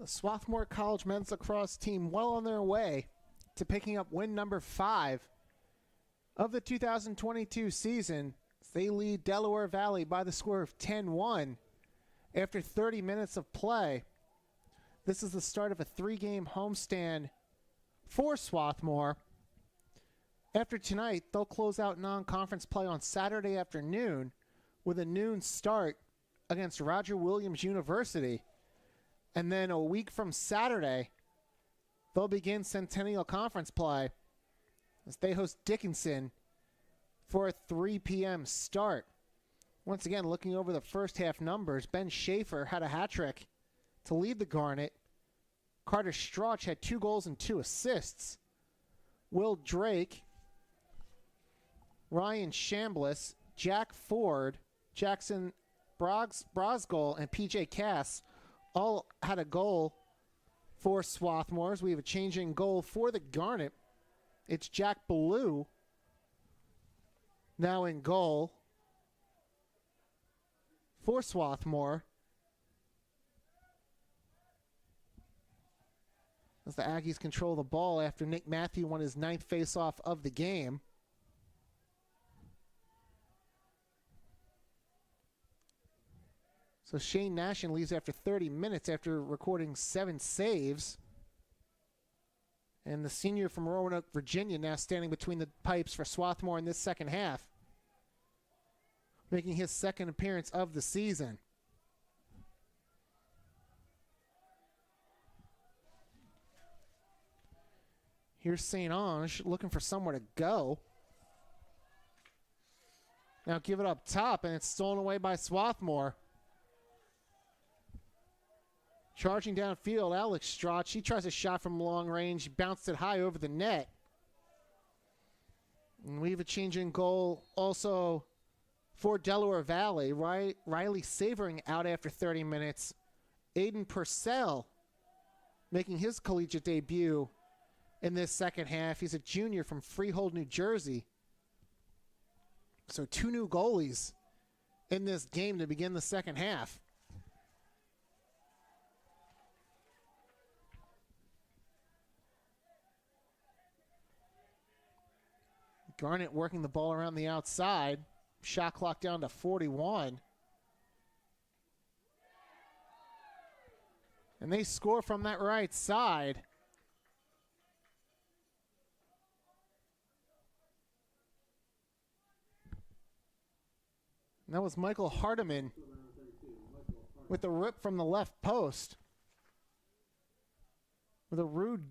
B: The Swarthmore College men's lacrosse team well on their way to picking up win number 5 of the 2022 season. They lead Delaware Valley by the score of 10-1 after 30 minutes of play. This is the start of a 3-game homestand for Swarthmore. After tonight, they'll close out non-conference play on Saturday afternoon with a noon start against Roger Williams University. And then a week from Saturday, they'll begin Centennial Conference play as they host Dickinson for a 3 p.m. start. Once again, looking over the first half numbers, Ben Schaefer had a hat trick to lead the Garnet. Carter Strauch had 2 goals and 2 assists. Will Drake, Ryan Chambliss, Jack Ford, Jackson Brosgol, and PJ Cass all had a goal for Swarthmore. We have a changing goal for the Garnet. It's Jack Ballou now in goal for Swarthmore, as the Aggies control the ball after Nick Matthew won his 9th faceoff of the game. So Shane Nashin leaves after 30 minutes after recording 7 saves. And the senior from Roanoke, Virginia, now standing between the pipes for Swarthmore in this second half, making his 2nd appearance of the season. Here's St. Ange looking for somewhere to go. Now give it up top, and it's stolen away by Swarthmore. Charging downfield, Alex Strauch. He tries a shot from long range, bounced it high over the net. And we have a change in goal also for Delaware Valley. Riley Savoring out after 30 minutes. Aiden Purcell making his collegiate debut in this second half. He's a junior from Freehold, New Jersey. So 2 new goalies in this game to begin the second half. Garnet working the ball around the outside. Shot clock down to 41. And they score from that right side. And that was Michael Hardiman with a rip from the left post. With a rude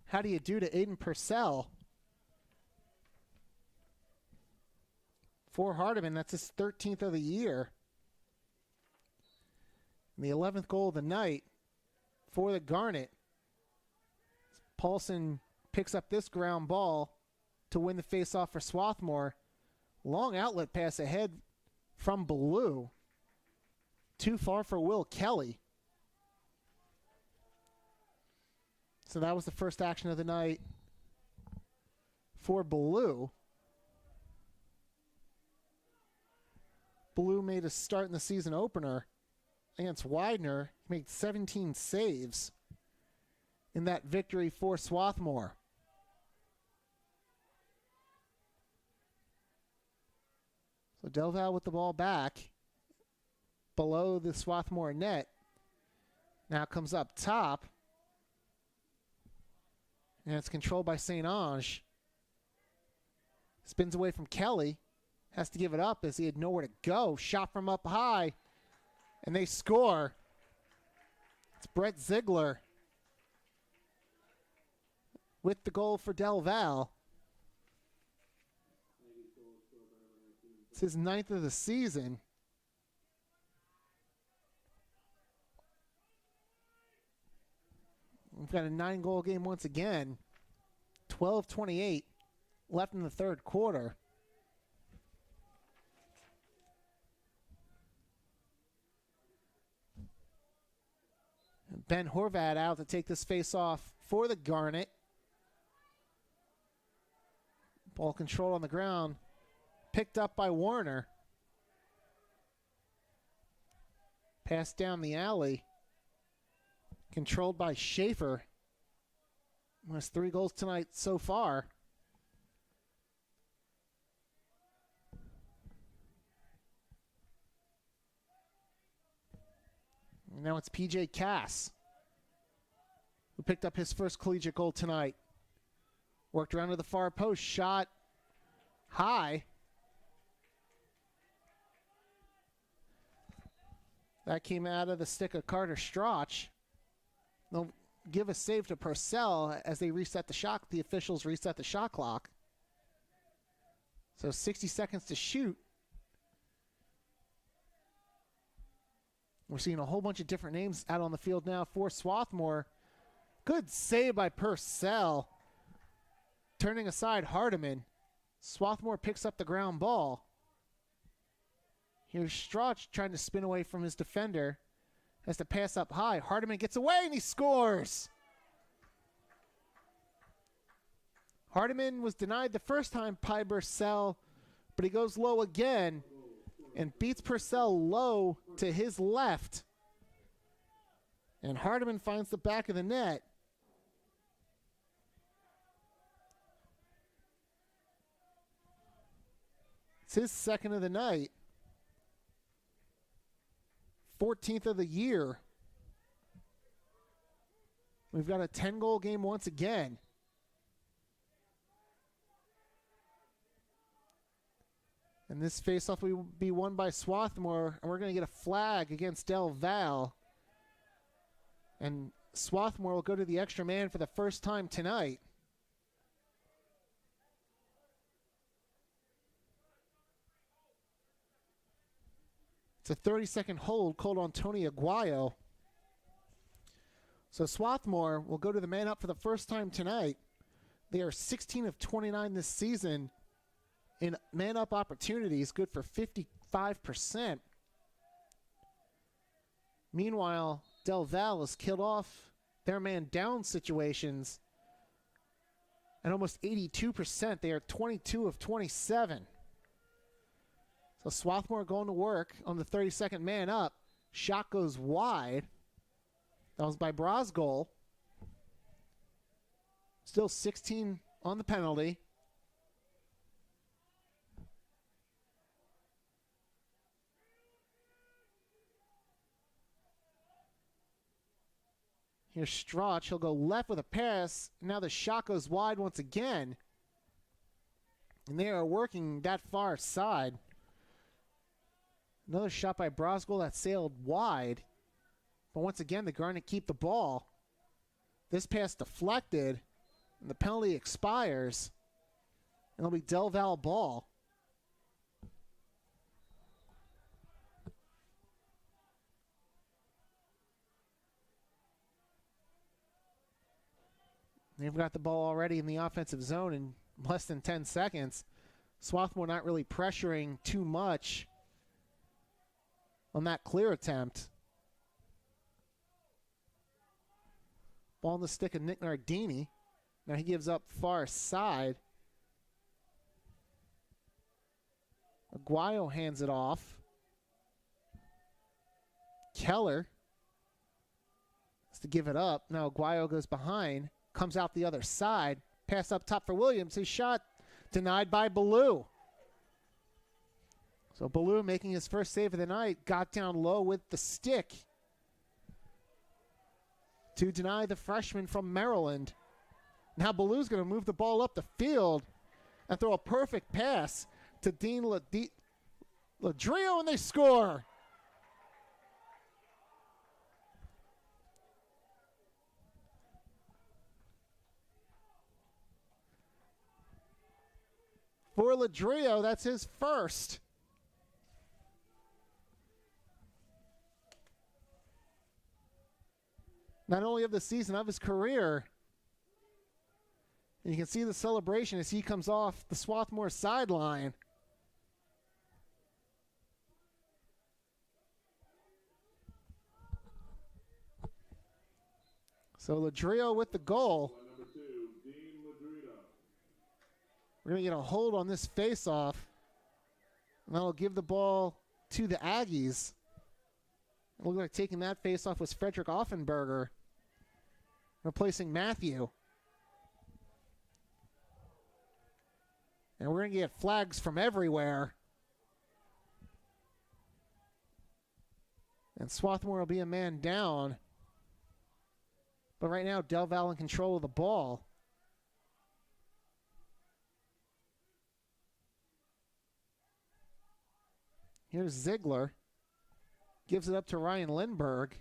B: how do you do to Aiden Purcell. For Hardiman, that's his 13th of the year. And the 11th goal of the night for the Garnet. Paulson picks up this ground ball to win the faceoff for Swarthmore. Long outlet pass ahead from Ballou. Too far for Will Kelly. So that was the first action of the night for Ballou. Ballou made a start in the season opener against Widener. He made 17 saves in that victory for Swarthmore. So Delval with the ball back below the Swarthmore net. Now comes up top. And it's controlled by St. Ange. Spins away from Kelly. Has to give it up as he had nowhere to go. Shot from up high. And they score. It's Brett Ziegler with the goal for Del Val. It's his 9th of the season. We've got a 9-goal game once again. 12:28 left in the third quarter. Ben Horvat out to take this face off for the Garnet. Ball control on the ground. Picked up by Warner. Pass down the alley controlled by Schaefer. Has 3 goals tonight so far. And now it's PJ Cass, who picked up his first collegiate goal tonight. Worked around to the far post, shot high. That came out of the stick of Carter Strauch. They'll give a save to Purcell as they reset the shot. The officials reset the shot clock. So 60 seconds to shoot. We're seeing a whole bunch of different names out on the field now for Swarthmore. Good save by Purcell. Turning aside Hardiman. Swarthmore picks up the ground ball. Here's Strauch trying to spin away from his defender. Has to pass up high. Hardiman gets away and he scores. Hardiman was denied the first time by Purcell, but he goes low again and beats Purcell low to his left. And Hardiman finds the back of the net. It's his second of the night. 14th of the year. We've got a 10-goal game once again. And this faceoff will be won by Swarthmore, and we're going to get a flag against Del Val. And Swarthmore will go to the extra man for the first time tonight. It's a 30-second hold called on Tony Aguayo. So Swarthmore will go to the man up for the first time tonight. They are 16 of 29 this season in man-up opportunities, good for 55%. Meanwhile, Del Val has killed off their man-down situations at almost 82%. They are 22 of 27. So Swarthmore going to work on the 32nd man up. Shot goes wide. That was by Brosgol. Still 16 on the penalty. Here's Strauch. He'll go left with a pass. Now the shot goes wide once again. And they are working that far side. Another shot by Brosgol that sailed wide. But once again, they're going to keep the ball. This pass deflected. And the penalty expires. And it'll be Del Val ball. They've got the ball already in the offensive zone in less than 10 seconds. Swarthmore not really pressuring too much on that clear attempt. Ball in the stick of Nick Nardini. Now he gives up far side. Aguayo hands it off. Keller has to give it up. Now Aguayo goes behind. Comes out the other side. Pass up top for Williams. His shot denied by Ballou. So Ballou making his first save of the night. Got down low with the stick to deny the freshman from Maryland. Now Ballou's going to move the ball up the field and throw a perfect pass to Dean Ladrio, and they score. For Ladrio, that's his first. Not only of the season, of his career. And you can see the celebration as he comes off the Swarthmore sideline. So Ladrio with the goal. We're going to get a hold on this faceoff. And that'll give the ball to the Aggies. It looked like taking that faceoff was Frederick Offenberger. replacing Matthew. And we're going to get flags from everywhere. And Swarthmore will be a man down. But right now, Del Valle in control of the ball. Here's Ziegler. Gives it up to Ryan Lindbergh.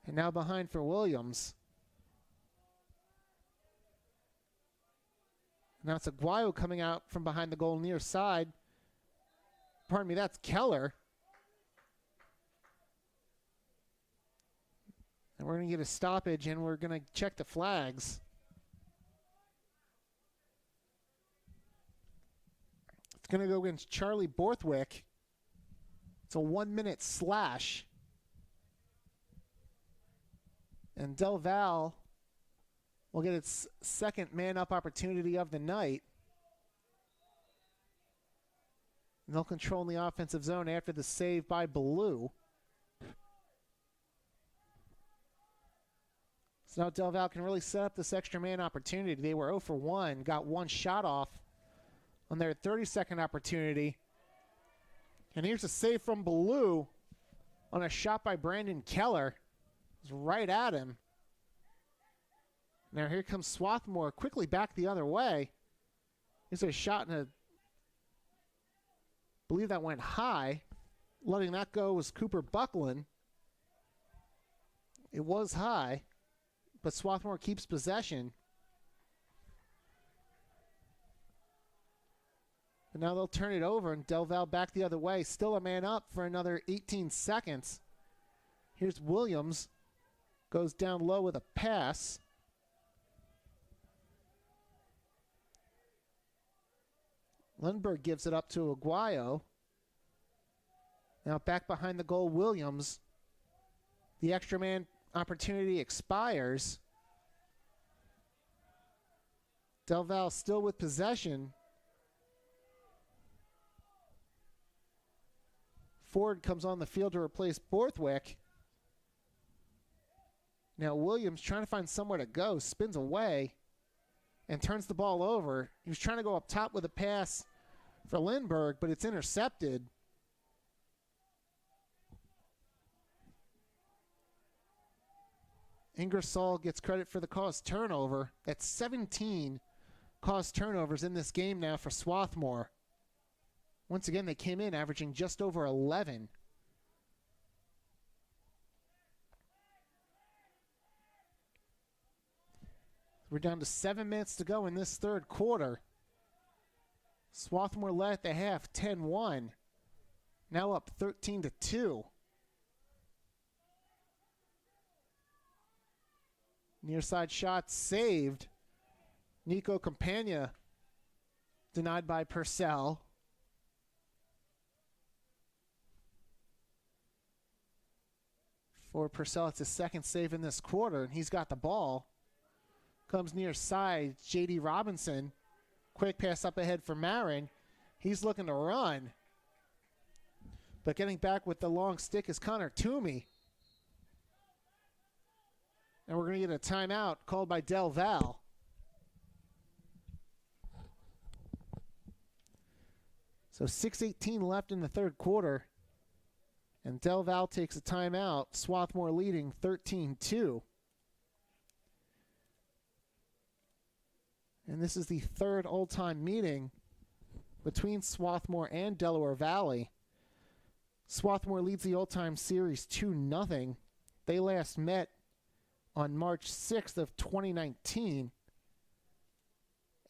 B: And now behind for Williams. Now it's Aguayo coming out from behind the goal near side. Pardon me, that's Keller. And we're going to get a stoppage, and we're going to check the flags. It's going to go against Charlie Borthwick. It's a 1-minute slash. And Del Valle will get its second man-up opportunity of the night. And they'll control in the offensive zone after the save by Ballou. So now Del Valle can really set up this extra man opportunity. They were 0 for 1, got one shot off on their 32nd opportunity. And here's a save from Ballou on a shot by Brandon Keller. It was right at him. Now here comes Swarthmore quickly back the other way. Here's a shot and I believe that went high. Letting that go was Cooper Buckland. It was high, but Swarthmore keeps possession. And now they'll turn it over, and Del Valle back the other way. Still a man up for another 18 seconds. Here's Williams. Goes down low with a pass. Lindbergh gives it up to Aguayo. Now back behind the goal, Williams. The extra man opportunity expires. Del Valle still with possession. Ford comes on the field to replace Borthwick. Now Williams trying to find somewhere to go, spins away and turns the ball over. He was trying to go up top with a pass for Lindbergh, but it's intercepted. Ingersoll gets credit for the caused turnover. That's 17 caused turnovers in this game now for Swarthmore. Once again, they came in averaging just over 11. We're down to 7 minutes to go in this third quarter. Swarthmore led at the half 10-1. Now up 13-2. Near side shot saved. Nico Campagna denied by Purcell. For Purcell, it's his second save in this quarter, and he's got the ball. Comes near side, J.D. Robinson. Quick pass up ahead for Marin. He's looking to run. But getting back with the long stick is Connor Toomey. And we're going to get a timeout called by Del Valle. So 6:18 left in the third quarter. And Del Valle takes a timeout. Swarthmore leading 13-2. And this is the third all-time meeting between Swarthmore and Delaware Valley. Swarthmore leads the all-time series 2-0. They last met on March 6th of 2019.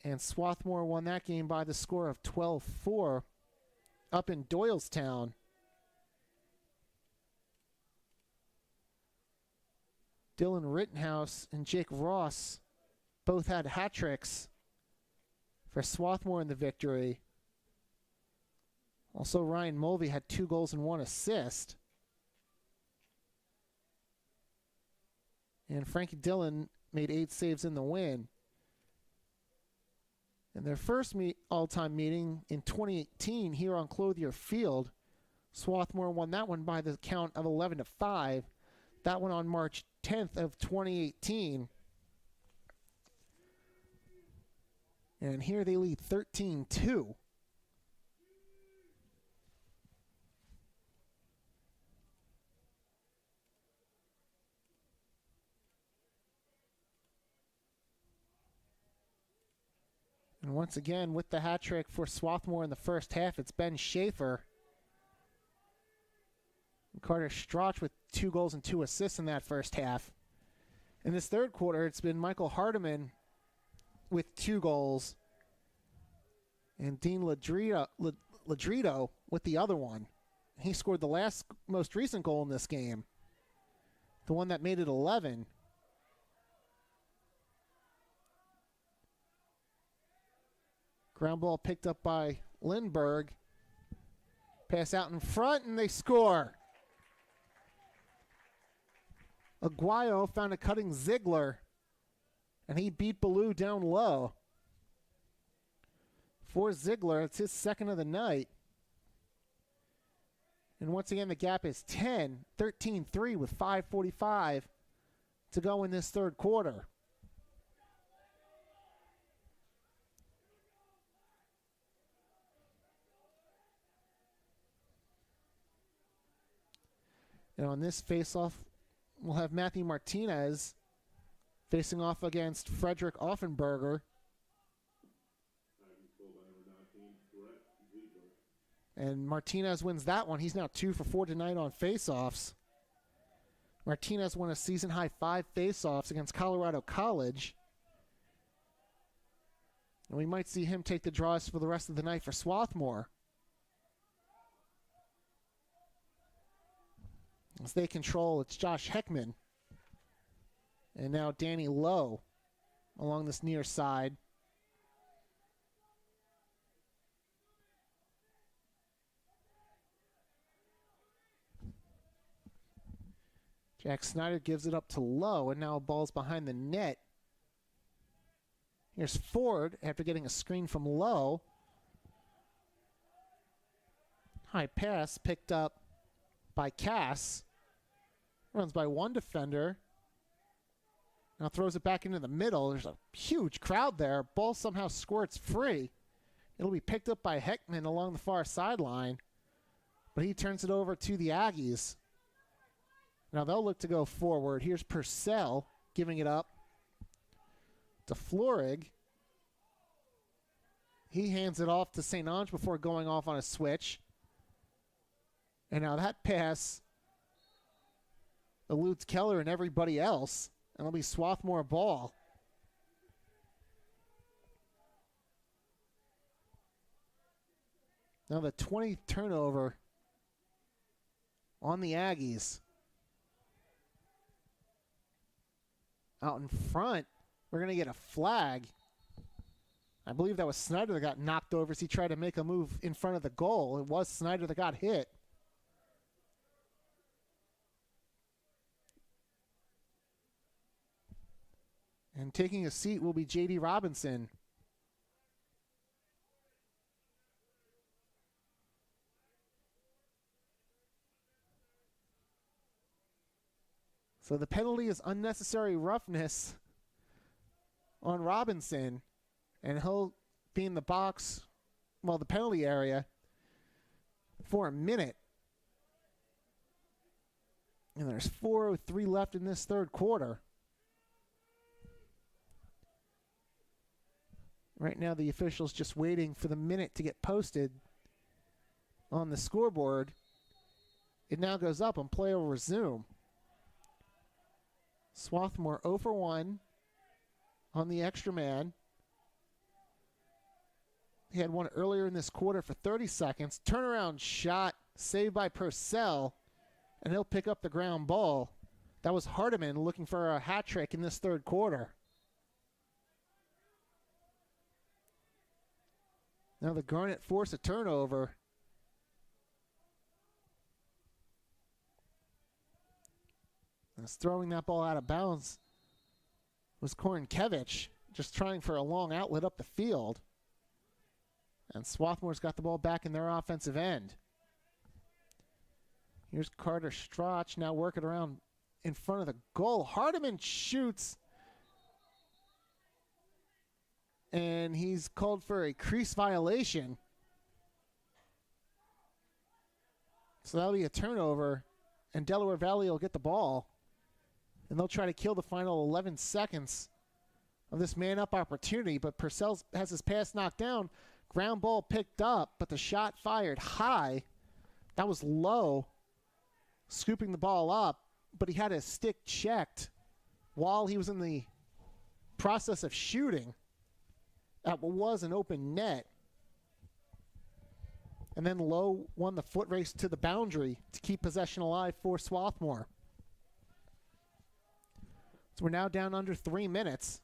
B: And Swarthmore won that game by the score of 12-4 up in Doylestown. Dylan Rittenhouse and Jake Ross both had hat tricks for Swarthmore in the victory. Also, Ryan Mulvey had 2 goals and 1 assist. And Frankie Dillon made 8 saves in the win. In their first all-time meeting in 2018 here on Clothier Field, Swarthmore won that one by the count of 11-5. That one on March 10th of 2018. And here they lead 13-2. And once again, with the hat trick for Swarthmore in the first half, it's Ben Schaefer. And Carter Strauch with 2 goals and 2 assists in that first half. In this third quarter, it's been Michael Hardiman with 2 goals. And Dean Ladrito with the other one. He scored the most recent goal in this game. The one that made it 11. Ground ball picked up by Lindbergh. Pass out in front, and they score. Aguayo found a cutting Ziegler, and he beat Ballou down low. For Ziegler, it's his second of the night. And once again, the gap is 10, 13-3 with 5:45 to go in this third quarter. And on this face-off, we'll have Matthew Martinez facing off against Frederick Offenberger. And Martinez wins that one. He's now 2 for 4 tonight on face-offs. Martinez won a season-high 5 face-offs against Colorado College. And we might see him take the draws for the rest of the night for Swarthmore. As they control, it's Josh Heckman. And now Danny Lowe along this near side. Jack Snyder gives it up to Lowe, and now ball's behind the net. Here's Ford after getting a screen from Lowe. High pass picked up by Cass. Runs by one defender. Now throws it back into the middle. There's a huge crowd there. Ball somehow squirts free. It'll be picked up by Heckman along the far sideline. But he turns it over to the Aggies. Now they'll look to go forward. Here's Purcell giving it up to Florig. He hands it off to St. Ange before going off on a switch. And now that pass eludes Keller and everybody else. And it'll be Swarthmore ball. Now the 20th turnover on the Aggies. Out in front, we're going to get a flag. I believe that was Snyder that got knocked over as he tried to make a move in front of the goal. It was Snyder that got hit. And taking a seat will be J.D. Robinson. So the penalty is unnecessary roughness on Robinson. And he'll be in the box, well, the penalty area, for a minute. And there's 4:03 left in this third quarter. Right now, the official's just waiting for the minute to get posted on the scoreboard. It now goes up and play will resume. Swarthmore 0 for 1 on the extra man. He had one earlier in this quarter for 30 seconds. Turnaround shot saved by Purcell, and he'll pick up the ground ball. That was Hardiman looking for a hat trick in this third quarter. Now the Garnet force a turnover. As throwing that ball out of bounds was Korenkevich, just trying for a long outlet up the field. And Swarthmore's got the ball back in their offensive end. Here's Carter Strauch now working around in front of the goal. Hardiman shoots, and he's called for a crease violation. So that'll be a turnover, and Delaware Valley will get the ball, and they'll try to kill the final 11 seconds of this man-up opportunity, but Purcell has his pass knocked down. Ground ball picked up, but the shot fired high. That was low, scooping the ball up, but he had his stick checked while he was in the process of shooting at what was an open net. And then Lowe won the foot race to the boundary to keep possession alive for Swarthmore. So we're now down under 3 minutes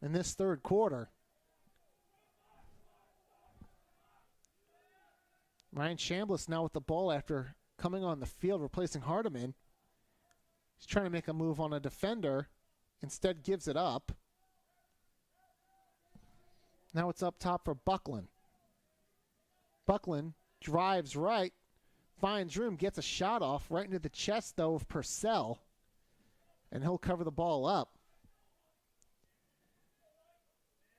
B: in this third quarter. Ryan Chambliss now with the ball after coming on the field, replacing Hardiman. He's trying to make a move on a defender. Instead gives it up. Now it's up top for Buckland. Buckland drives right, finds room, gets a shot off right into the chest, though, of Purcell. And he'll cover the ball up.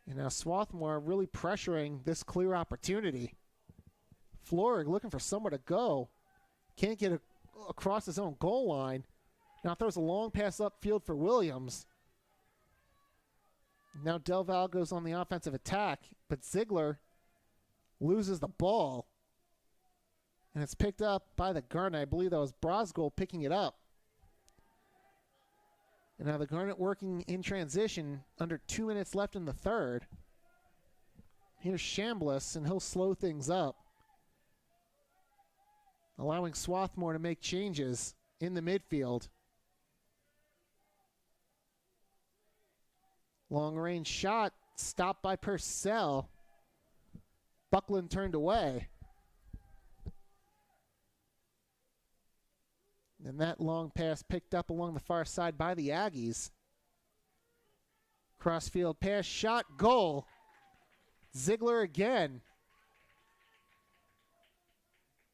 B: And now Swarthmore really pressuring this clear opportunity. Florig looking for somewhere to go. Can't get across his own goal line. Now throws a long pass upfield for Williams. Now Del Val goes on the offensive attack, but Ziegler loses the ball. And it's picked up by the Garnet. I believe that was Brosgol picking it up. And now the Garnet working in transition under 2 minutes left in the third. Here's Chambliss, and he'll slow things up, allowing Swarthmore to make changes in the midfield. Long-range shot stopped by Purcell. Buckland turned away. And that long pass picked up along the far side by the Aggies. Crossfield pass, shot, goal. Ziegler again.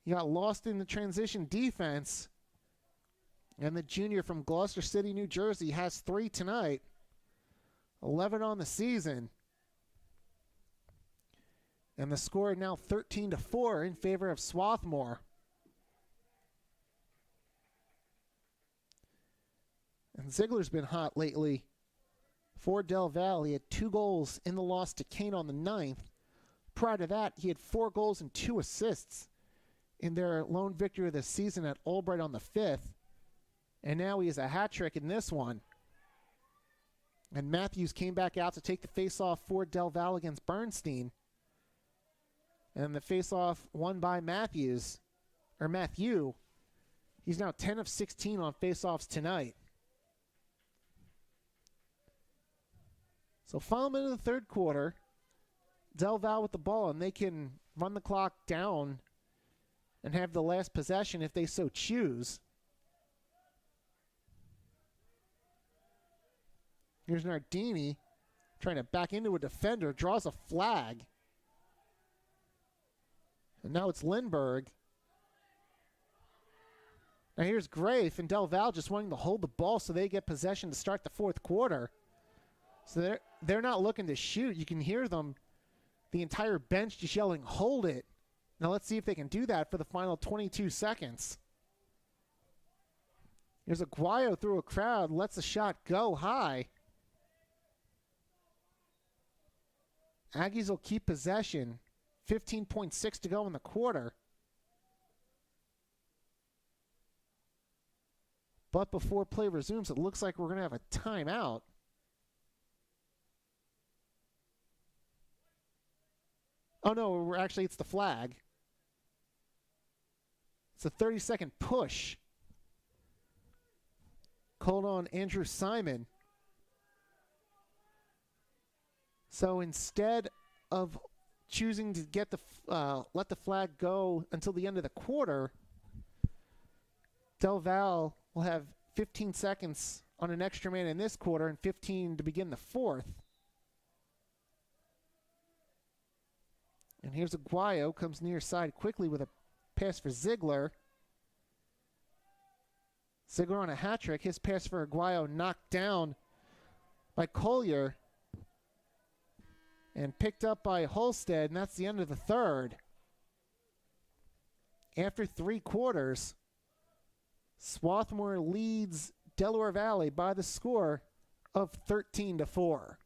B: He got lost in the transition defense. And the junior from Gloucester City, New Jersey, has 3 tonight. 11 on the season. And the score now 13-4 in favor of Swarthmore. And Ziegler's been hot lately for Del Val. He had 2 goals in the loss to Kane on the 9th. Prior to that, he had 4 goals and 2 assists in their lone victory of the season at Albright on the 5th. And now he has a hat trick in this one. And Matthews came back out to take the face-off for Del Val against Bernstein. And the face-off won by Matthew. He's now 10 of 16 on face-offs tonight. So 5 minutes of the third quarter, Del Val with the ball, and they can run the clock down and have the last possession if they so choose. Here's Nardini trying to back into a defender, draws a flag. And now it's Lindbergh. Now here's Grafe, and Del Val just wanting to hold the ball so they get possession to start the fourth quarter. So they're not looking to shoot. You can hear them, the entire bench just yelling, hold it. Now let's see if they can do that for the final 22 seconds. Here's Aguayo through a crowd, lets the shot go high. Aggies will keep possession. 15.6 to go in the quarter. But before play resumes, it looks like we're going to have a timeout. Oh, no, it's the flag. It's a 30-second push. Called on Andrew Simon. So instead of choosing to get let the flag go until the end of the quarter, Del Val will have 15 seconds on an extra man in this quarter and 15 to begin the fourth. And here's Aguayo, comes near side quickly with a pass for Ziegler. Ziegler on a hat trick. His pass for Aguayo knocked down by Collier and picked up by Holstead, and that's the end of the third. After 3 quarters, Swarthmore leads Delaware Valley by the score of 13-4.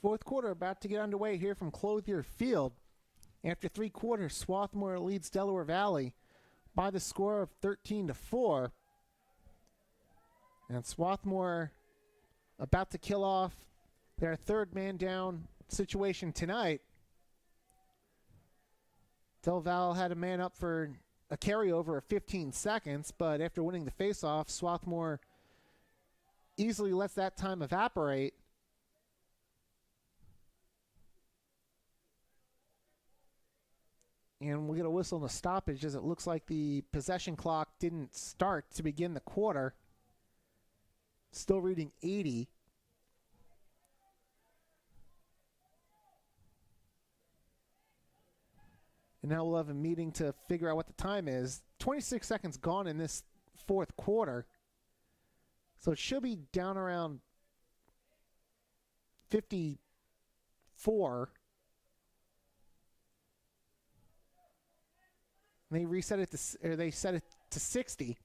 B: Fourth quarter about to get underway here from Clothier Field. After 3 quarters, Swarthmore leads Delaware Valley by the score of 13-4. And Swarthmore about to kill off their third man down situation tonight. Del Val had a man up for a carryover of 15 seconds, but after winning the faceoff, Swarthmore easily lets that time evaporate. And we'll get a whistle and a stoppage as it looks like the possession clock didn't start to begin the quarter. Still reading 80. And now we'll have a meeting to figure out what the time is. 26 seconds gone in this fourth quarter. So it should be down around 54. And they reset it to, or they set it to 60.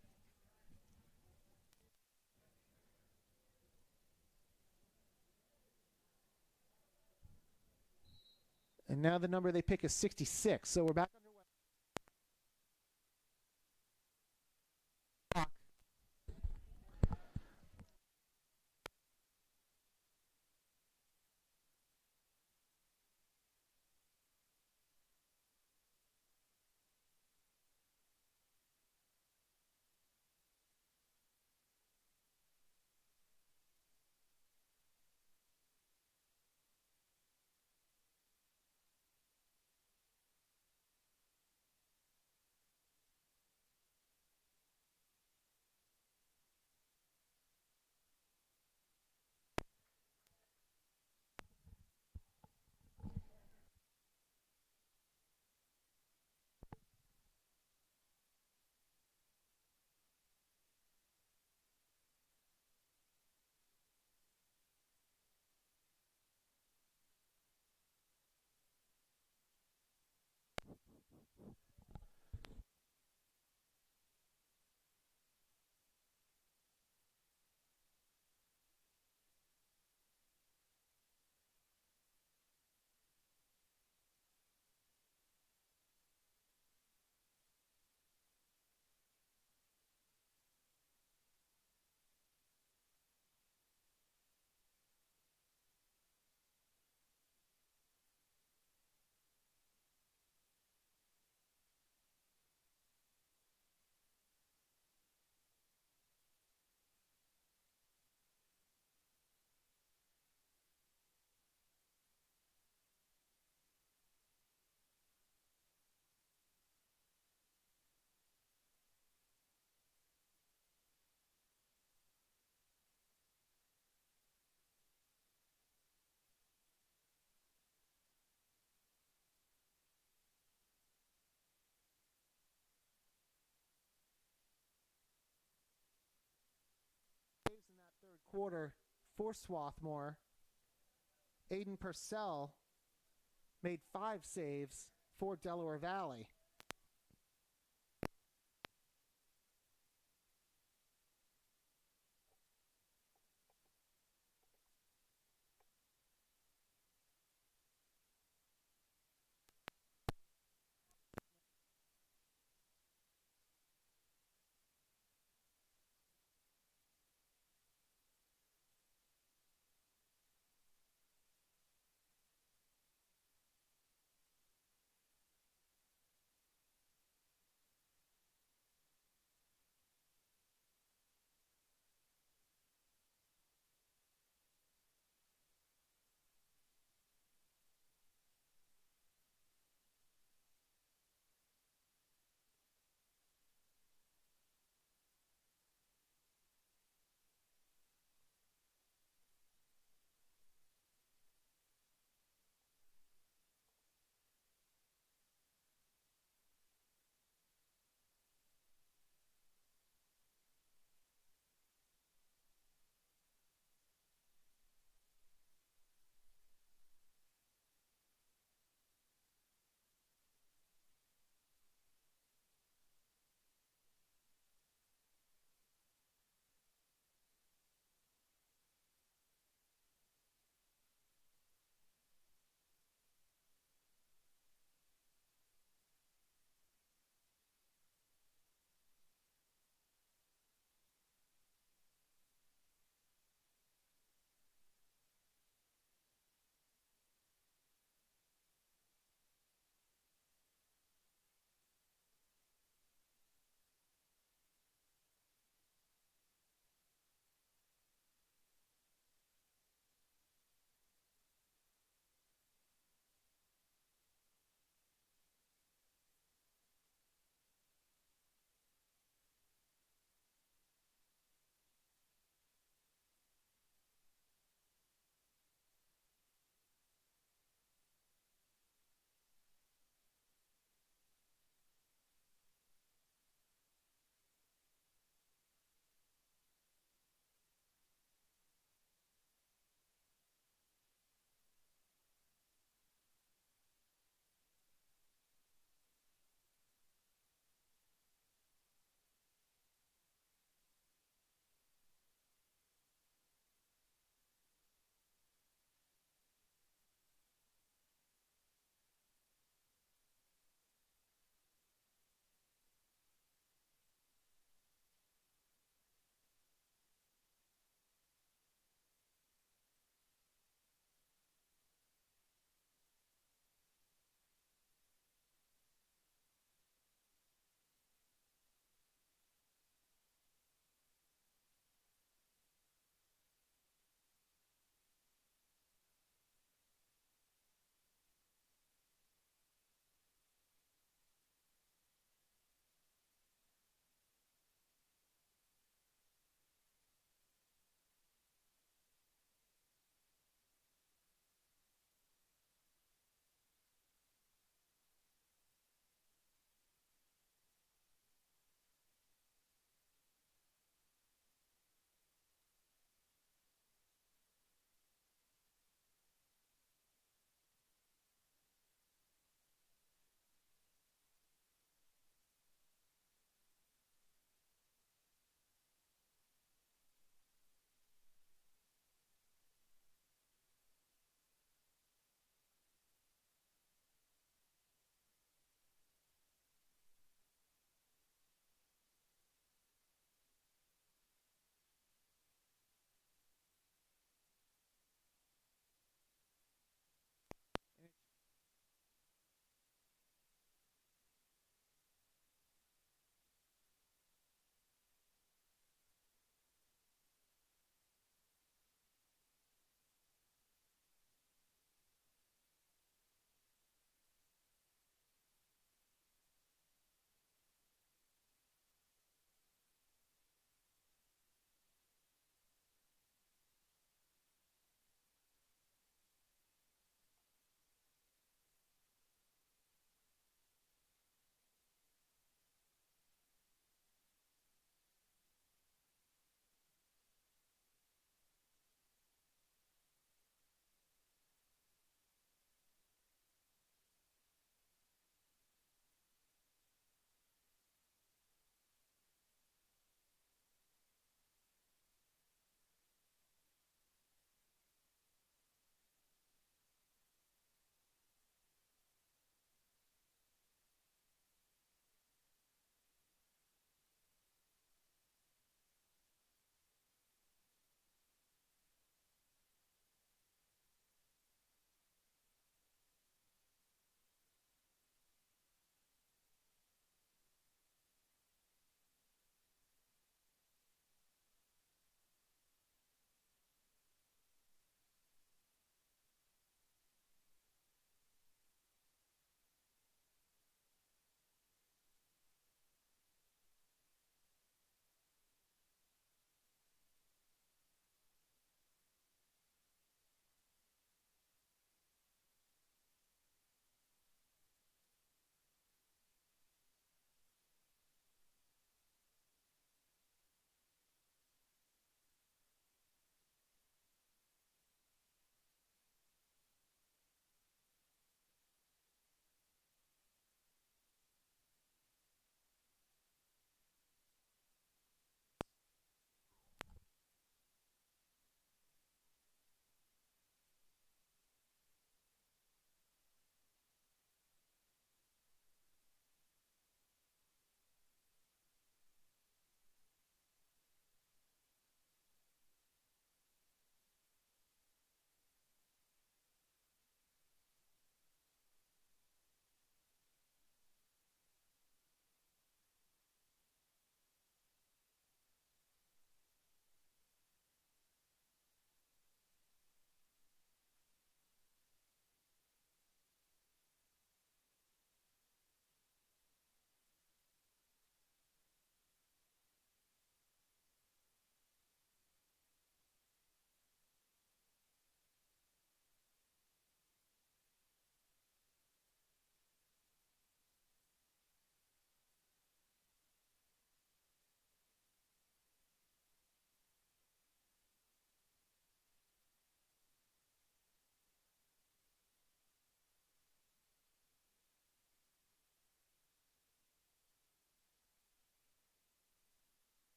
B: And now the number they pick is 66. So we're back underway. quarter for Swarthmore. Aiden Purcell made 5 saves for Delaware Valley.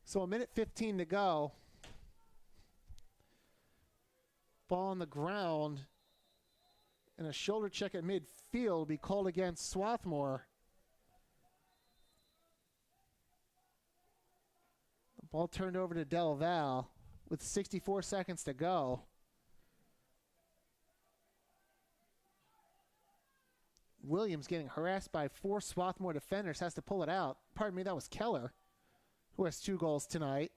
B: So 1:15 to go. Ball on the ground. And a shoulder check at midfield will be called against Swarthmore. The ball turned over to Delaware with 64 seconds to go. Williams getting harassed by 4 Swarthmore defenders, has to pull it out. Pardon me, that was Keller, who has 2 goals tonight.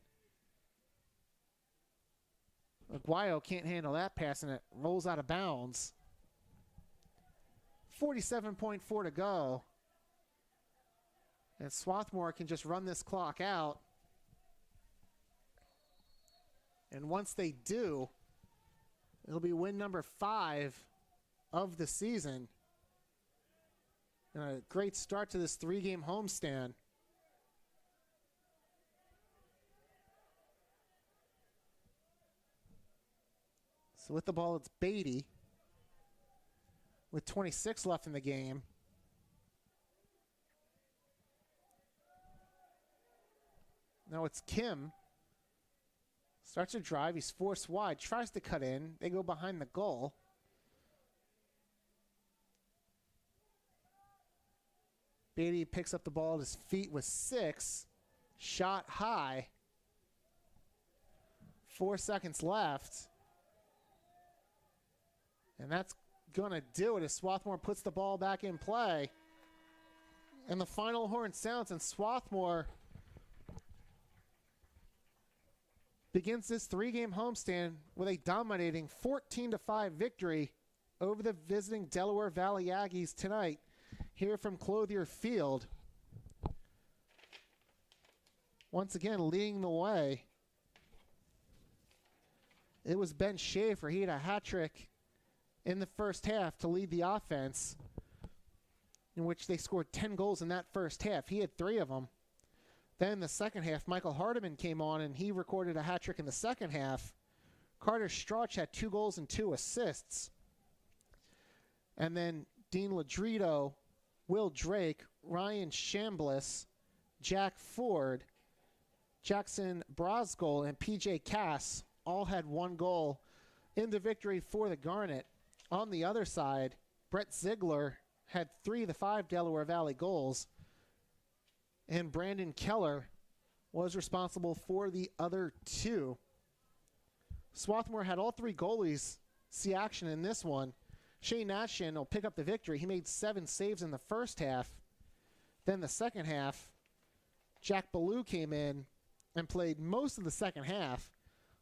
B: Aguayo can't handle that pass, and it rolls out of bounds. 47.4 to go. And Swarthmore can just run this clock out. And once they do, it'll be win number 5 of the season. And a great start to this 3-game homestand. So with the ball, it's Beatty with 26 left in the game. Now it's Kim. Starts to drive. He's forced wide. Tries to cut in. They go behind the goal. Beatty picks up the ball at his feet with 6. Shot high. 4 seconds left. And that's going to do it as Swarthmore puts the ball back in play. And the final horn sounds, and Swarthmore begins this 3-game homestand with a dominating 14-5 victory over the visiting Delaware Valley Aggies tonight here from Clothier Field. Once again, leading the way, it was Ben Schaefer. He had a hat trick in the first half to lead the offense, in which they scored 10 goals in that first half. He had 3 of them. Then in the second half, Michael Hardiman came on, and he recorded a hat trick in the second half. Carter Strauch had 2 goals and 2 assists. And then Dean Ladrito, Will Drake, Ryan Chambliss, Jack Ford, Jackson Brosgol, and P.J. Cass all had 1 goal in the victory for the Garnet. On the other side, Brett Ziegler had 3 of the 5 Delaware Valley goals, and Brandon Keller was responsible for the other 2. Swarthmore had all 3 goalies see action in this one. Shane Nashin will pick up the victory. He made 7 saves in the first half. Then the second half, Jack Ballou came in and played most of the second half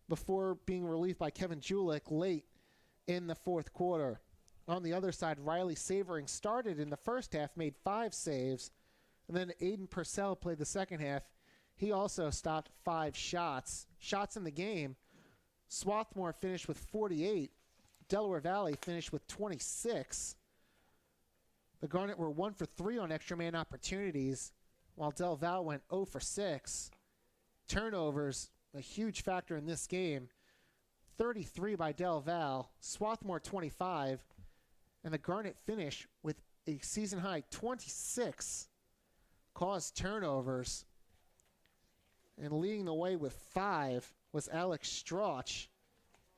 B: before being relieved by Kevin Julik late in the fourth quarter. On the other side, Riley Savering started in the first half, made 5 saves, and then Aiden Purcell played the second half. He also stopped 5 shots. Shots in the game, Swarthmore finished with 48. Delaware Valley finished with 26. The Garnet were 1 for 3 on extra man opportunities, while Del Val went 0 for 6. Turnovers, a huge factor in this game. 33 by Del Val, Swarthmore 25, and the Garnet finish with a season-high 26 caused turnovers. And leading the way with 5 was Alex Strauch,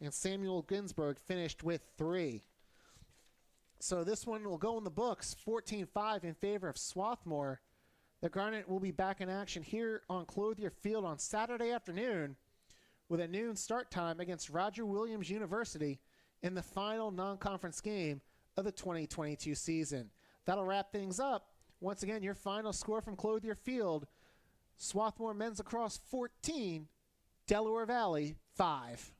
B: and Samuel Ginsberg finished with 3. So this one will go in the books, 14-5 in favor of Swarthmore. The Garnet will be back in action here on Clothier Field on Saturday afternoon with a noon start time against Roger Williams University in the final non-conference game of the 2022 season. That'll wrap things up. Once again, your final score from Clothier Field, Swarthmore Men's Lacrosse 14, Delaware Valley 5.